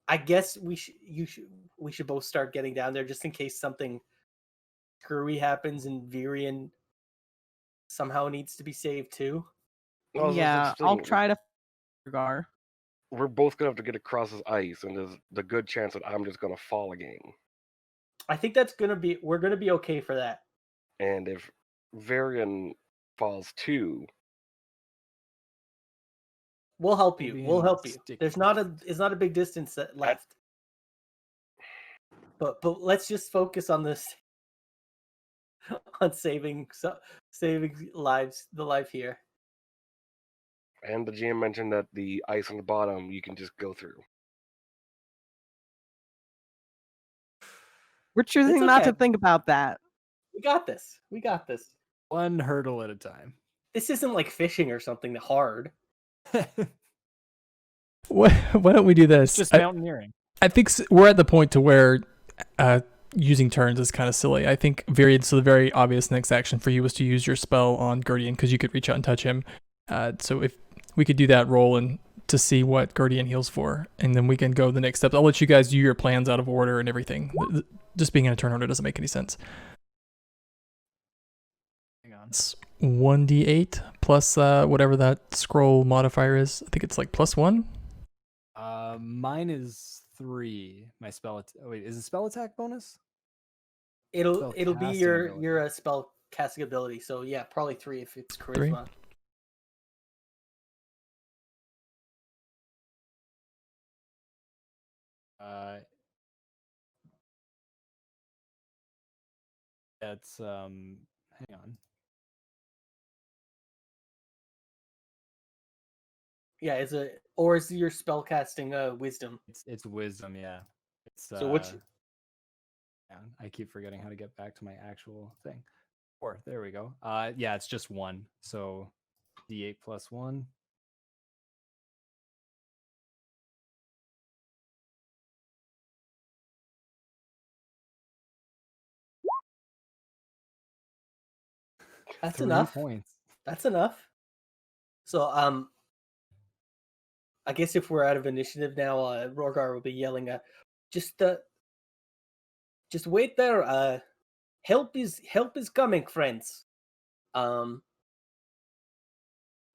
I guess we should both start getting down there just in case something screwy happens and Virian somehow needs to be saved too. Well, Yeah, that's the I'll thing. try to Gar. We're both gonna have to get across this ice, and there's the good chance that I'm just gonna fall again. I think we're gonna be okay for that. And if Varian falls too, We'll help We'll you. be We'll in help you. sticky It's not a big distance left. But let's just focus on this on saving lives, the life here. and the GM mentioned that the ice on the bottom you can just go through. We're choosing not to okay. think about that. We got this. We got this. One hurdle at a time. This isn't like fishing or something hard. Why don't we do this? Just mountaineering. I think we're at the point to where using turns is kind of silly. I think so the very obvious next action for you was to use your spell on Guardian because you could reach out and touch him. So if we could do that roll and to see what Guardian heals for, and then we can go the next steps. I'll let you guys do your plans out of order and everything. Just being in a turn order doesn't make any sense. Hang on. It's 1d8 plus whatever that scroll modifier is. I think it's like +1. Mine is 3. My spell. Wait, is it spell attack bonus? It'll be Spellcasting your ability. spell casting ability. So yeah, probably 3 if it's 3? charisma. That's hang on. Yeah, is your spell casting wisdom? It's wisdom, yeah. It's So which yeah, I keep forgetting how to get back to my actual thing. 4, there we go. Yeah, it's just 1. So D8 plus 1. that's 3 enough. points. That's enough. So I guess if we're out of initiative now, Rorgar will be yelling, just wait there. Help is coming, friends.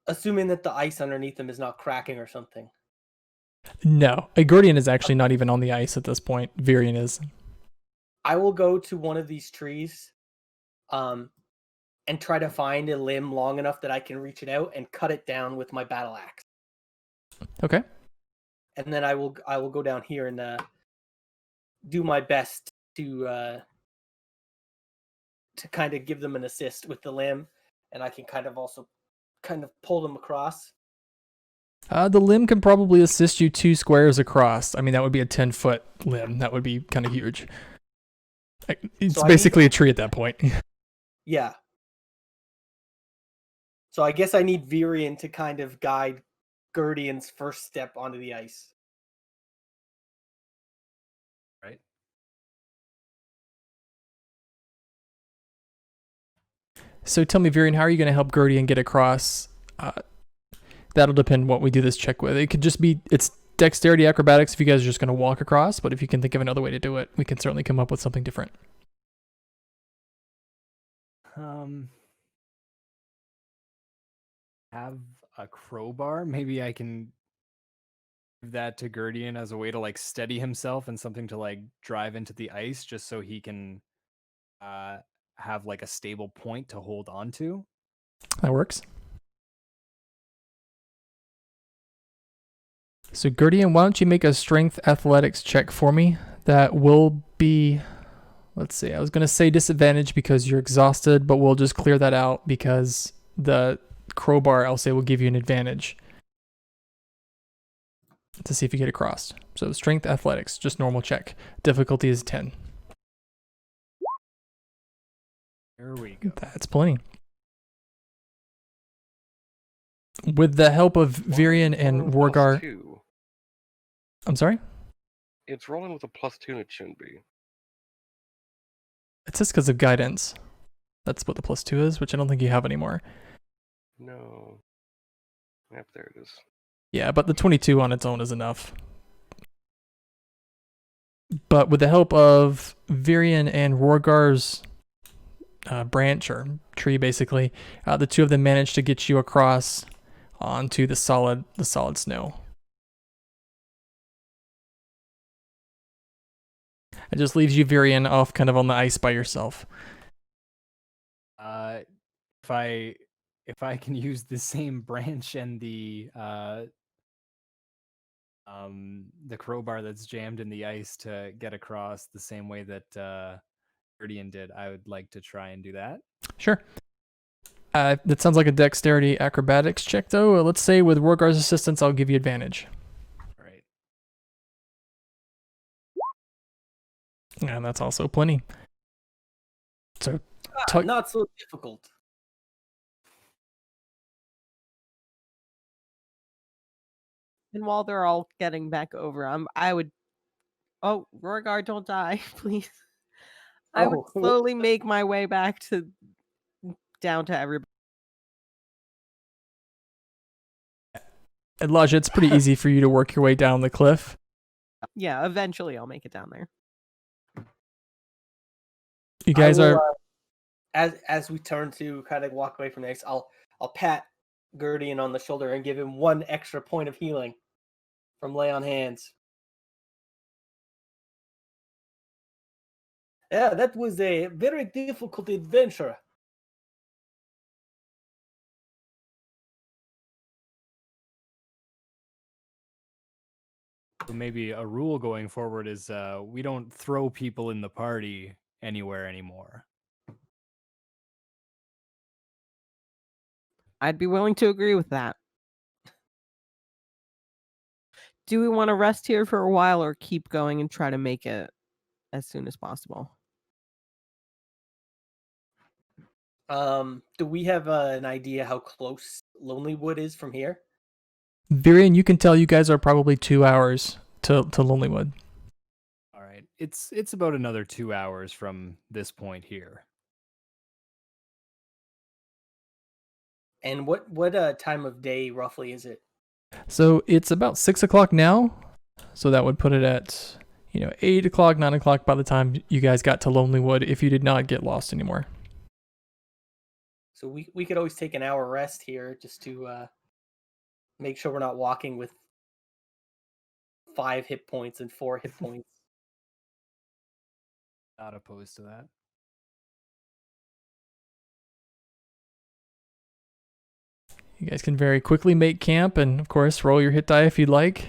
Assuming that the ice underneath them is not cracking or something. No, a Guardian is actually not even on the ice at this point. Virian is. I will go to one of these trees, and try to find a limb long enough that I can reach it out and cut it down with my battle axe. Okay. And then I will go down here and do my best to kind of give them an assist with the limb, and I can kind of also kind of pull them across. The limb can probably assist you 2 squares across. I mean, that would be a 10-foot limb. That would be kind of huge. It's So basically a tree at that point. Yeah. So I guess I need Virian to kind of guide Gurdian's first step onto the ice. Right. So tell me, Virian, how are you going to help Gerdian get across? That'll depend what we do this check with. It could just be, it's dexterity acrobatics if you guys are just going to walk across, but if you can think of another way to do it, we can certainly come up with something different. Have a crowbar. Maybe I can give that to Gurdian as a way to like steady himself and something to like drive into the ice just so he can have like a stable point to hold on to. That works. So Gerdian, why don't you make a strength athletics check for me? That will be, let's see, I was going to say disadvantage because you're exhausted, but we'll just clear that out because the crowbar, I'll say, will give you an advantage to see if you get across. So strength athletics, just normal check. Difficulty is 10. There we go. That's plenty. With the help of Virian and Wargar. +2. I'm sorry? It's rolling with a +2 and it shouldn't be. It's just because of guidance. That's what the +2 is, which I don't think you have anymore. No. Yep, there it is. Yeah, but the 22 on its own is enough. But with the help of Virian and Rorgar's branch or tree, basically, the two of them managed to get you across onto the solid snow. It just leaves you, Virian, off kind of on the ice by yourself. If I can use the same branch and the crowbar that's jammed in the ice to get across the same way that Guardian did, I would like to try and do that. Sure. That sounds like a dexterity acrobatics check, though. Let's say with Rorgar's assistance, I'll give you advantage. Right. And that's also plenty. So, not so difficult. And while they're all getting back over, I would. Oh, Rorgar, don't die, please. I would slowly make my way back down to everybody. Elijah, it's pretty easy for you to work your way down the cliff. Yeah, eventually I'll make it down there. You guys are as we turn to kind of walk away from this, I'll pat Gurdian on the shoulder and give him 1 extra point of healing from lay on hands. Yeah, that was a very difficult adventure. So maybe a rule going forward is we don't throw people in the party anywhere anymore. I'd be willing to agree with that. Do we want to rest here for a while or keep going and try to make it as soon as possible? Do we have an idea how close Lonelywood is from here? Virian, you can tell you guys are probably 2 hours to Lonelywood. All right. It's about another 2 hours from this point here. And what time of day roughly is it? So it's about 6 o'clock now. So that would put it at 8 o'clock, 9 o'clock by the time you guys got to Lonelywood if you did not get lost anymore. So we could always take an hour rest here just to make sure we're not walking with 5 hit points and 4 hit points. Not opposed to that. You guys can very quickly make camp, and of course, roll your hit die if you'd like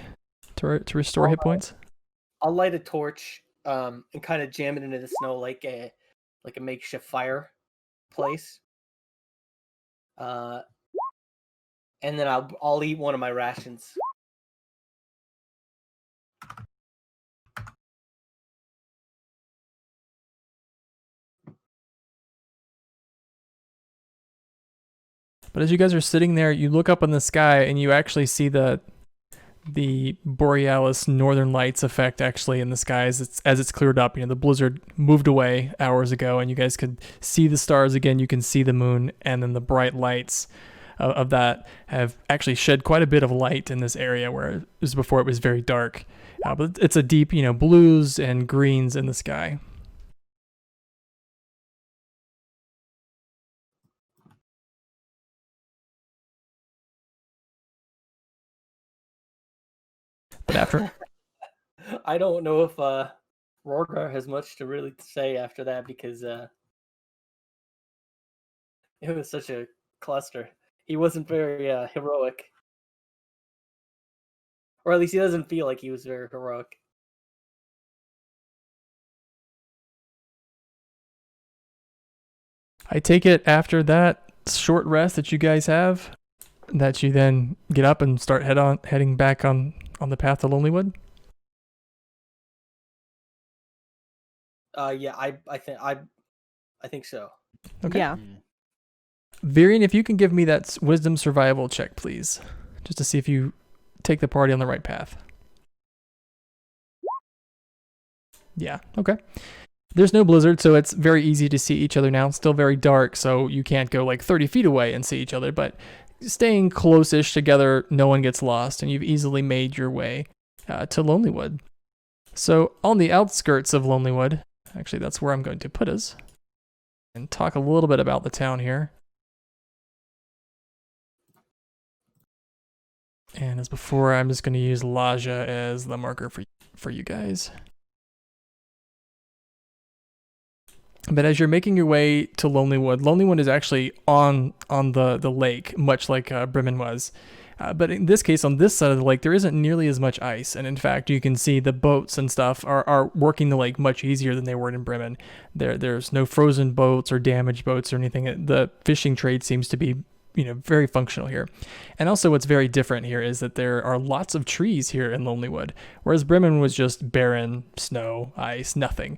to restore hit points. I'll light a torch and kind of jam it into the snow like a makeshift fire place. And then I'll eat one of my rations. But as you guys are sitting there, you look up in the sky and you actually see the borealis northern lights effect actually in the skies as it's cleared up. The blizzard moved away hours ago, and you guys could see the stars again. You can see the moon, and then the bright lights of that have actually shed quite a bit of light in this area where it was before it was very dark. But it's a deep, blues and greens in the sky. But after I don't know if Rorgar has much to really say after that, because it was such a cluster. He wasn't very heroic. Or at least he doesn't feel like he was very heroic. I take it after that short rest that you guys have, that you then get up and start heading back on the path to Lonelywood. Yeah, I think so. Okay. Yeah. Varian, if you can give me that wisdom survival check, please, just to see if you take the party on the right path. Yeah, okay. There's no blizzard, so it's very easy to see each other now. It's still very dark, so you can't go like 30 feet away and see each other, but staying close-ish together, no one gets lost, and you've easily made your way to Lonelywood. So on the outskirts of Lonelywood, actually that's where I'm going to put us, and talk a little bit about the town here. And as before, I'm just going to use Laja as the marker for you guys. But as you're making your way to Lonelywood is actually on the lake, much like Bremen was. But in this case, on this side of the lake, there isn't nearly as much ice. And in fact, you can see the boats and stuff are working the lake much easier than they were in Bremen. There's no frozen boats or damaged boats or anything. The fishing trade seems to be very functional here. And also what's very different here is that there are lots of trees here in Lonelywood, whereas Bremen was just barren, snow, ice, nothing.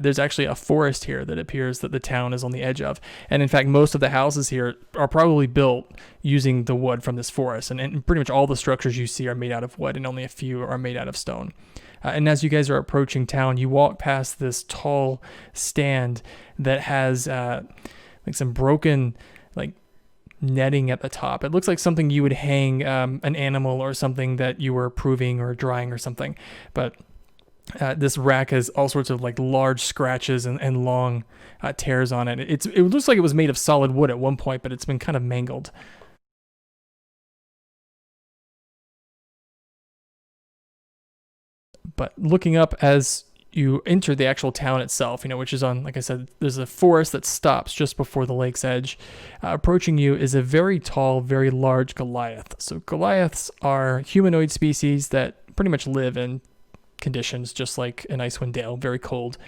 There's actually a forest here that appears that the town is on the edge of. And in fact, most of the houses here are probably built using the wood from this forest. And pretty much all the structures you see are made out of wood, and only a few are made out of stone. And as you guys are approaching town, you walk past this tall stand that has like some broken netting at the top. It looks like something you would hang an animal or something that you were proving or drying or something. But this rack has all sorts of large scratches and long tears on it. It looks like it was made of solid wood at one point, but it's been kind of mangled. But looking up as you enter the actual town itself, which is on, like I said, there's a forest that stops just before the lake's edge. Approaching you is a very tall, very large Goliath. So Goliaths are humanoid species that pretty much live in conditions just like an Icewind Dale, very cold.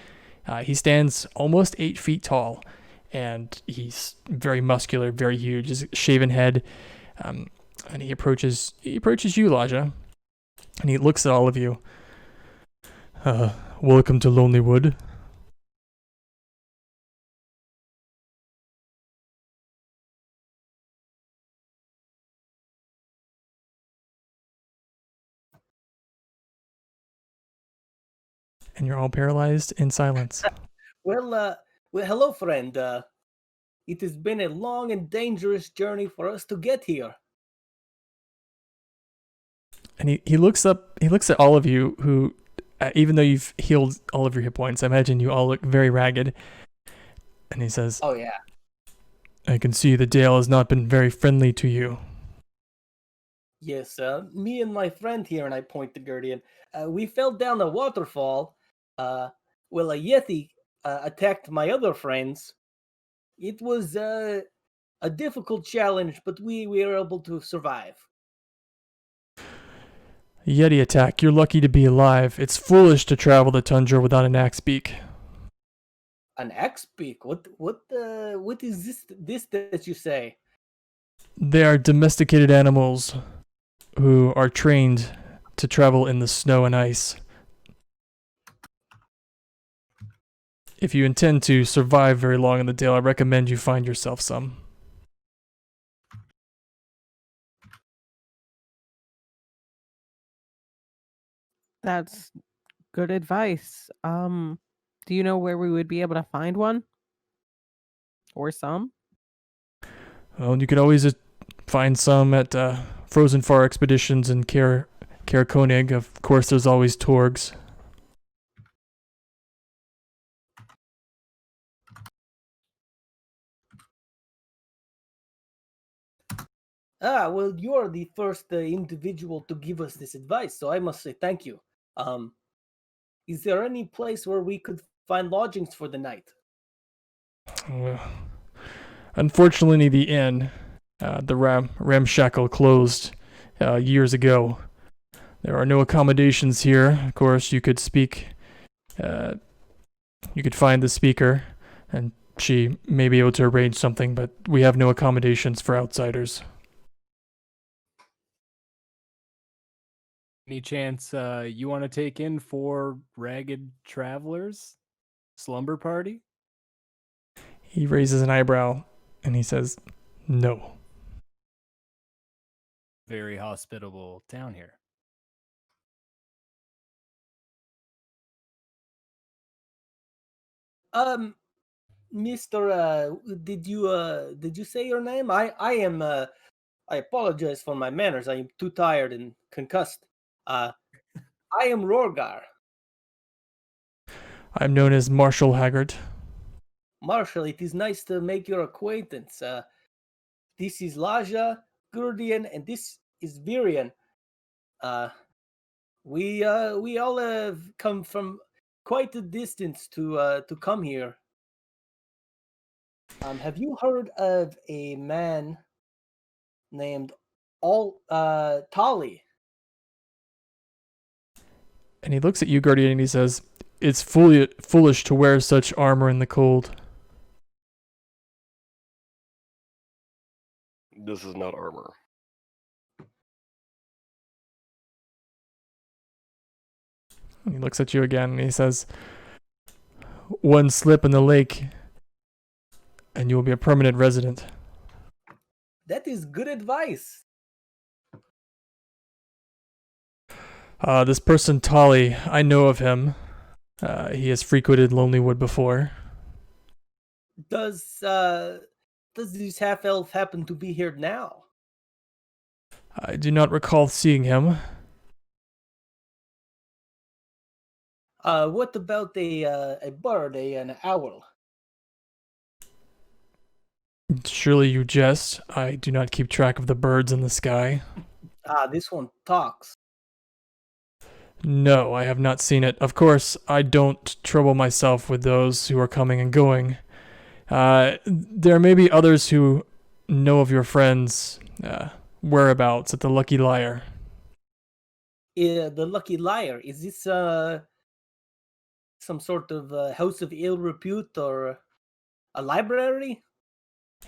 He stands almost 8 feet tall, and he's very muscular, very huge. His shaven head, and he approaches you, Laja, and he looks at all of you. Welcome to Lonelywood. And you're all paralyzed in silence. Well, hello, friend. It has been a long and dangerous journey for us to get here. And he looks at all of you who, even though you've healed all of your hit points, I imagine you all look very ragged. And he says, "Oh yeah, I can see the Dale has not been very friendly to you." yes. Me and my friend here," and I point to Gurdian. We fell down a waterfall. Well, a yeti attacked my other friends. It was a difficult challenge, but we were able to survive. Yeti attack. You're lucky to be alive. It's foolish to travel the tundra without an axe beak. An X-Peak? What is this that you say? They are domesticated animals who are trained to travel in the snow and ice. If you intend to survive very long in the dale, I recommend you find yourself some. That's good advice. Do you know where we would be able to find one? Or some? Well, you could always find some at Frozen Far Expeditions in Caer Konig. Of course, there's always Torgs. Well, you are the first individual to give us this advice, so I must say thank you. Is there any place where we could find lodgings for the night? Unfortunately, the inn, the Ramshackle, closed years ago. There are no accommodations here. Of course, you could find the speaker, and she may be able to arrange something, but we have no accommodations for outsiders. Any chance you want to take in 4 ragged travelers? Slumber party? He raises an eyebrow, and he says, no. Very hospitable town here. Mister, did you say your name? I apologize for my manners. I am too tired and concussed. I am Rorgar. I'm known as Marshall Haggard. Marshall, it is nice to make your acquaintance. This is Laja, Gurdian, and this is Virian. We all have come from quite a distance to come here. Have you heard of a man named Tali? And he looks at you, Guardian, and he says, it's foolish to wear such armor in the cold. This is not armor. And he looks at you again, and he says, one slip in the lake, and you will be a permanent resident. That is good advice. This person, Tali, I know of him. He has frequented Lonelywood before. Does this half elf happen to be here now? I do not recall seeing him. What about a bird, an owl? Surely you jest. I do not keep track of the birds in the sky. This one talks. No, I have not seen it. Of course, I don't trouble myself with those who are coming and going. There may be others who know of your friends' whereabouts at the Lucky Liar. The Lucky Liar, is this some sort of house of ill repute or a library?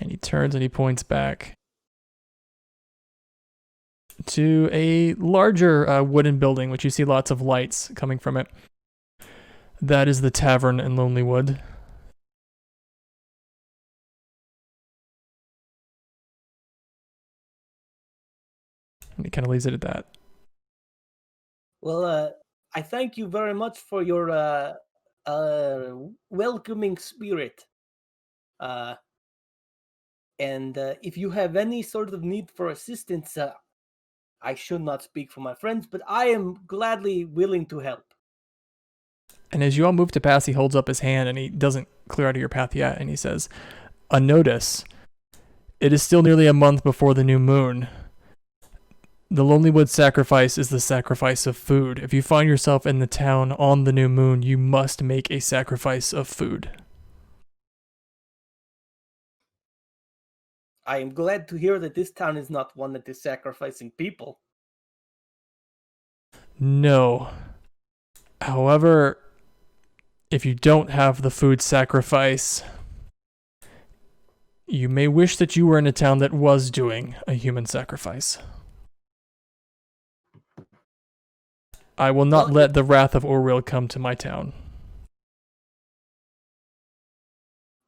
And he turns and he points back to a larger wooden building, which you see lots of lights coming from it. That is the tavern in Lonelywood. And he kind of leaves it at that. Well, I thank you very much for your welcoming spirit. And if you have any sort of need for assistance, I should not speak for my friends, but I am gladly willing to help. And as you all move to pass, he holds up his hand and he doesn't clear out of your path yet. And he says, a notice. It is still nearly a month before the new moon. The Lonelywood sacrifice is the sacrifice of food. If you find yourself in the town on the new moon, you must make a sacrifice of food. I am glad to hear that this town is not one that is sacrificing people. No. However, if you don't have the food sacrifice, you may wish that you were in a town that was doing a human sacrifice. I will not Well, let the wrath of Orwell come to my town.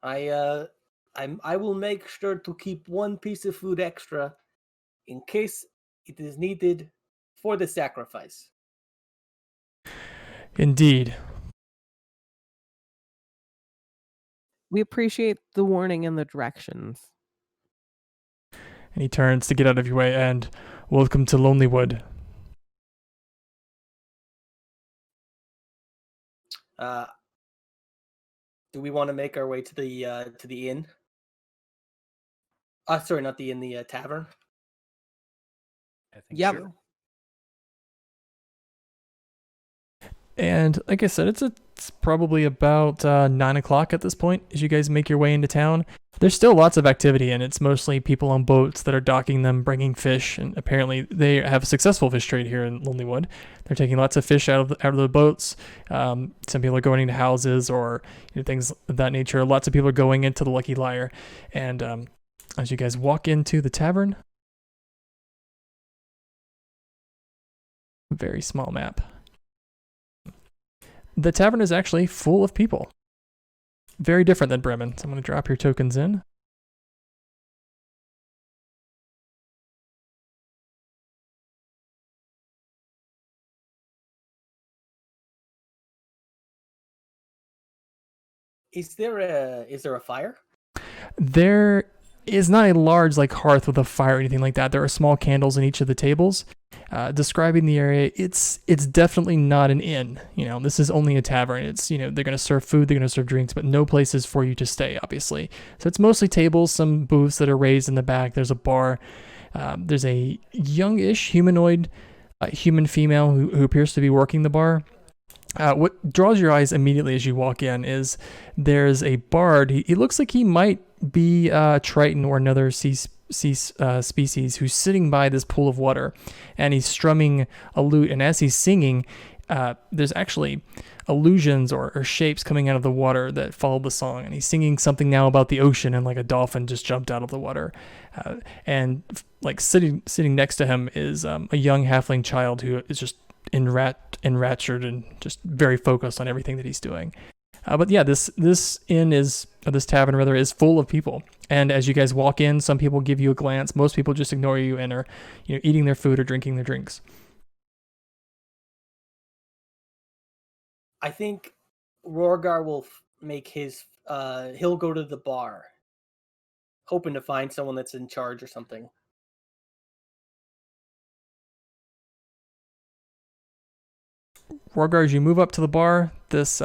I will make sure to keep one piece of food extra in case it is needed for the sacrifice. Indeed. We appreciate the warning and the directions. And he turns to get out of your way, and welcome to Lonelywood. Do we want to make our way to the inn? Sorry, not the inn, the tavern. I think Yep. so. And like I said, it's probably about 9 o'clock at this point as you guys make your way into town. There's still lots of activity, and it's mostly people on boats that are docking them, bringing fish, and apparently they have a successful fish trade here in Lonelywood. They're taking lots of fish out of the boats. Some people are going into houses or things of that nature. Lots of people are going into the Lucky Liar, and as you guys walk into the tavern, very small map. The tavern is actually full of people. Very different than Bremen. So I'm going to drop your tokens in. Is there a fire? There is not a large hearth with a fire or anything like that. There are small candles in each of the tables. Describing the area, it's definitely not an inn. This is only a tavern. It's they're gonna serve food, they're gonna serve drinks, but no places for you to stay, obviously. So it's mostly tables, some booths that are raised in the back. There's a bar. There's a youngish humanoid human female who appears to be working the bar. What draws your eyes immediately as you walk in is there's a bard. He looks like he might be Triton or another sea species who's sitting by this pool of water, and he's strumming a lute. And as he's singing, there's actually illusions or shapes coming out of the water that follow the song. And he's singing something now about the ocean, and like a dolphin just jumped out of the water. And sitting next to him is a young halfling child who is just enraptured and just very focused on everything that he's doing. But yeah, this tavern rather is full of people. And as you guys walk in, some people give you a glance. Most people just ignore you and are eating their food or drinking their drinks. I think Rorgar will make his. He'll go to the bar, hoping to find someone that's in charge or something. Rorgar, as you move up to the bar, this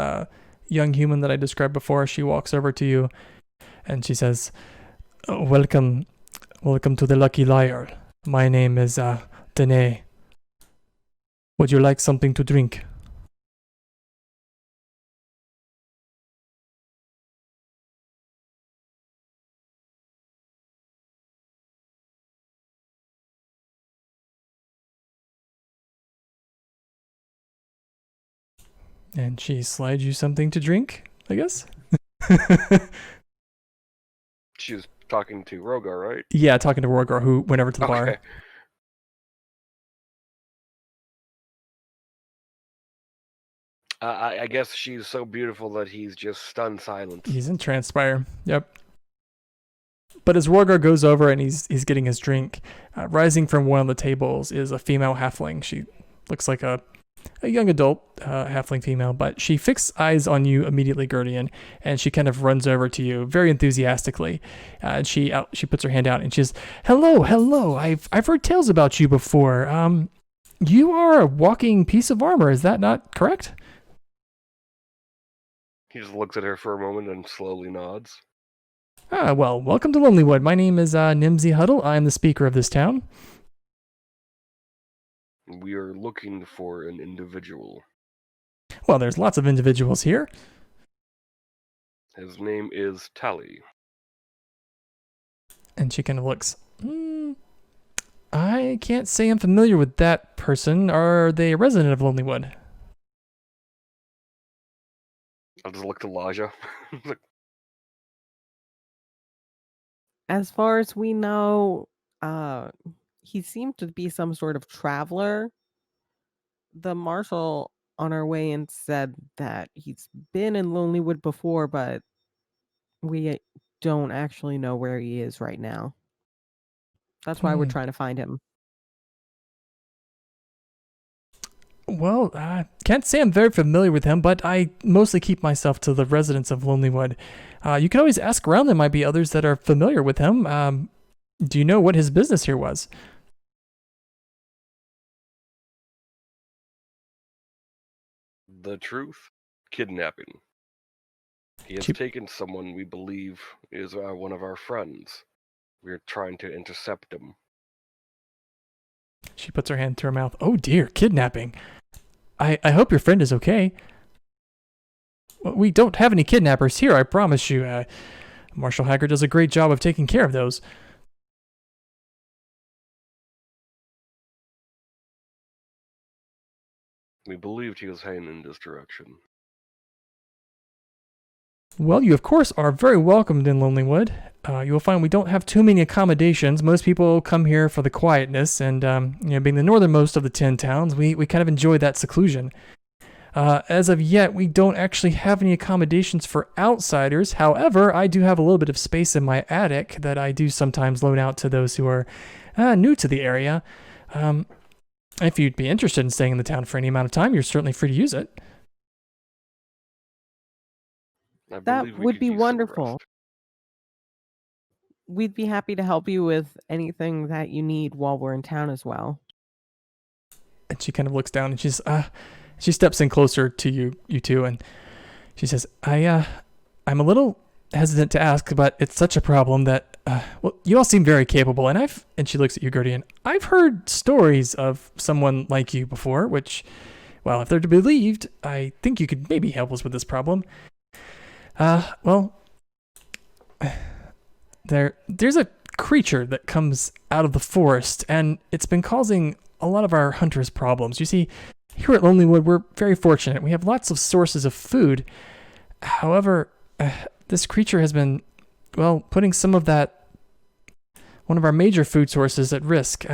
young human that I described before, she walks over to you and she says, welcome to the Lucky Liar. My name is Danae. Would you like something to drink? And she slides you something to drink, I guess? She's talking to Rogar, right? Yeah, talking to Rorgar, who went over to the bar. I guess she's so beautiful that he's just stunned silent. He's in transpire. Yep. But as Rorgar goes over and he's getting his drink, rising from one of the tables is a female halfling. She looks like a young adult halfling female, but she fixes eyes on you immediately, Gerdian, and she kind of runs over to you very enthusiastically. And she puts her hand out and she says, "Hello. I've heard tales about you before. You are a walking piece of armor. Is that not correct?" He just looks at her for a moment and slowly nods. Well, welcome to Lonelywood. My name is Nimsy Huddle. I am the speaker of this town. We are looking for an individual. Well, there's lots of individuals here. His name is Tally. And she kind of looks. I can't say I'm familiar with that person. Are they a resident of Lonelywood? I'll just look to Laja. As far as we know, he seemed to be some sort of traveler. The marshal on our way in said that he's been in Lonelywood before, but we don't actually know where he is right now. That's why we're Hmm. trying to find him. Well, I can't say I'm very familiar with him, but I mostly keep myself to the residents of Lonelywood. You can always ask around. There might be others that are familiar with him. Do you know what his business here was? The truth? Kidnapping. He has She, taken someone we believe is one of our friends. We're trying to intercept him. she puts her hand to her mouth. Oh dear, kidnapping. I hope your friend is okay. Well, we don't have any kidnappers here, I promise you. Marshal Haggard does a great job of taking care of those. We believed he was heading in this direction. Well, you of course are very welcomed in Lonelywood. You will find we don't have too many accommodations. Most people come here for the quietness, and being the northernmost of the 10 towns, we kind of enjoy that seclusion. As of yet, we don't actually have any accommodations for outsiders. However, I do have a little bit of space in my attic that I do sometimes loan out to those who are new to the area. If you'd be interested in staying in the town for any amount of time, you're certainly free to use it. I That believe we would could be use some wonderful. rest. We'd be happy to help you with anything that you need while we're in town as well. And she kind of looks down and she steps in closer to you two, and she says, I'm a little hesitant to ask, but it's such a problem that, well, you all seem very capable, and she looks at you, Guardian. I've heard stories of someone like you before, which, well, if they're to be believed, I think you could maybe help us with this problem. Well, there's a creature that comes out of the forest, and it's been causing a lot of our hunters problems. You see, here at Lonelywood, we're very fortunate. We have lots of sources of food. However, this creature has been, well, putting some of that, one of our major food sources at risk.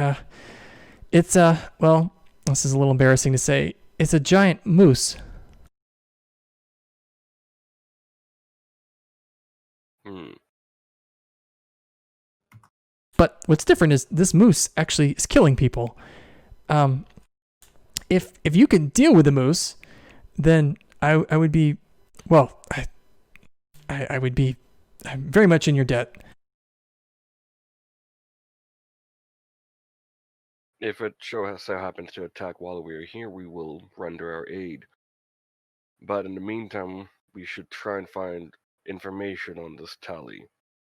It's, well, this is a little embarrassing to say. It's a giant moose. But what's different is this moose actually is killing people. If you can deal with the moose, then I would be, well, I would be very much in your debt. If it so happens to attack while we are here, we will render our aid. But in the meantime, we should try and find information on this tally.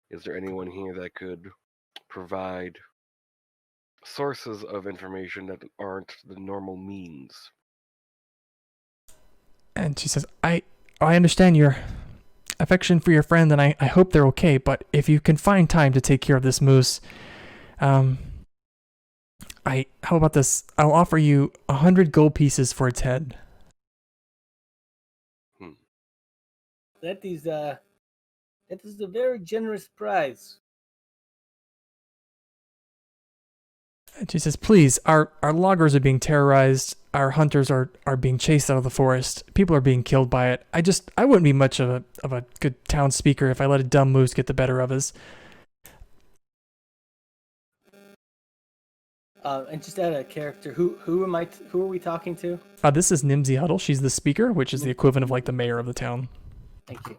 Is there anyone here that could provide sources of information that aren't the normal means? And she says, I understand your affection for your friend, and I hope they're okay, but if you can find time to take care of this moose, how about this? I'll offer you 100 gold pieces for its head. That is a very generous price. And she says, please, our loggers are being terrorized. Our hunters are being chased out of the forest. People are being killed by it. I wouldn't be much of a good town speaker if I let a dumb moose get the better of us. And just add a character. Who are we talking to? This is Nimsy Huddle. She's the speaker, which is the equivalent of like the mayor of the town. Thank you.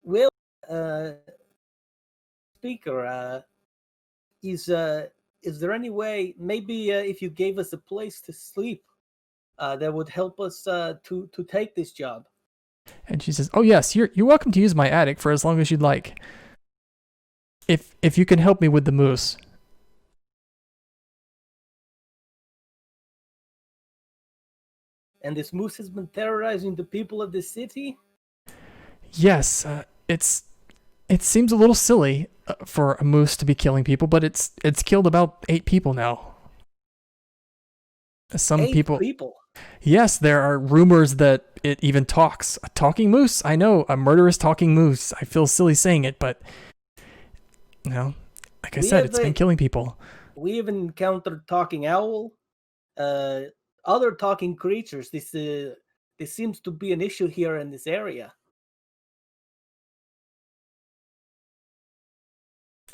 Will, speaker, is there any way, maybe if you gave us a place to sleep, that would help us to take this job? And she says, oh yes, you're welcome to use my attic for as long as you'd like. If you can help me with the moose. And this moose has been terrorizing the people of the city? Yes, it's It seems a little silly for a moose to be killing people, but it's killed about 8 people now. Some 8 people. people. Yes, there are rumors that it even talks. A talking moose? I know, a murderous talking moose. I feel silly saying it, but like I said, it's been killing people. We have encountered talking owl, other talking creatures. This seems to be an issue here in this area.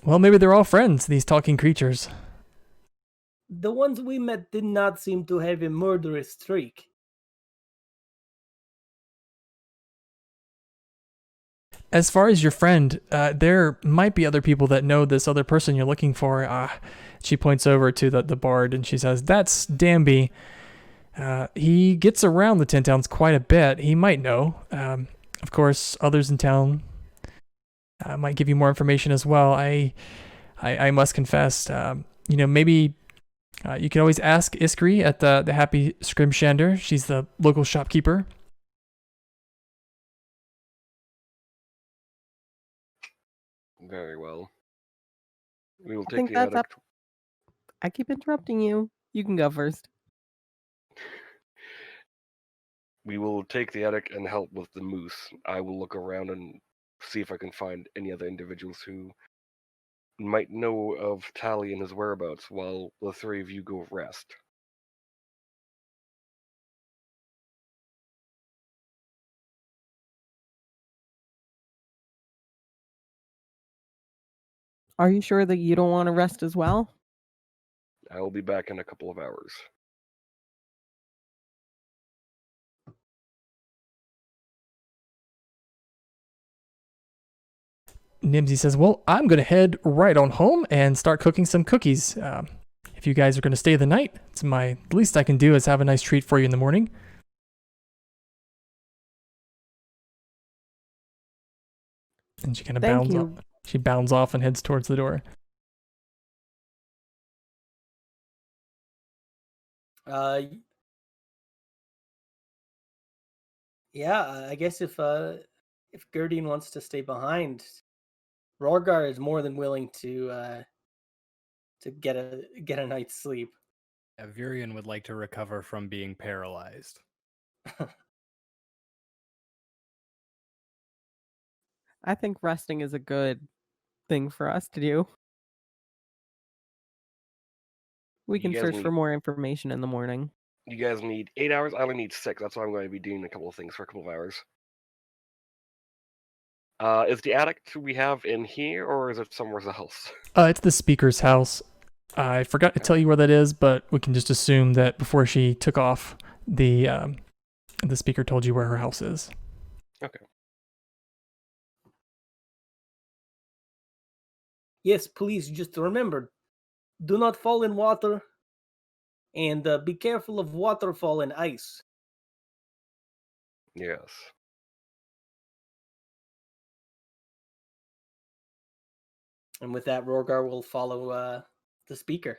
Well, maybe they're all friends, these talking creatures. The ones we met did not seem to have a murderous streak. As far as your friend, there might be other people that know this other person you're looking for. She points over to the bard and she says, "That's Danby. He gets around the 10 towns quite a bit. He might know. Of course, others in town might give you more information as well. I must confess, maybe you can always ask Iskri at the Happy Scrimshander. She's the local shopkeeper." Very well. We will I take think the that's attic. up. I keep interrupting you. You can go first. We will take the attic and help with the moose. I will look around and see if I can find any other individuals who might know of Tally and his whereabouts while the 3 of you go rest. Are you sure that you don't want to rest as well? I will be back in a couple of hours. Nimsy says, "Well, I'm going to head right on home and start cooking some cookies. If you guys are going to stay the night, it's the least I can do is have a nice treat for you in the morning." And she kind of bounds off. She bounds off and heads towards the door. Yeah, I guess if Gerdine wants to stay behind, Rorgar is more than willing to get a night's sleep. Virion would like to recover from being paralyzed. I think resting is a good thing for us to do. We can search for more information in the morning. You guys need 8 hours? I only need 6. That's why I'm going to be doing a couple of things for a couple of hours. Is the attic we have in here, or is it somewhere else? It's the speaker's house. I forgot to tell you where that is, but we can just assume that before she took off, the speaker told you where her house is. Okay. Yes, please, just remember, do not fall in water, and be careful of waterfall and ice. Yes. And with that, Rorgar will follow the speaker.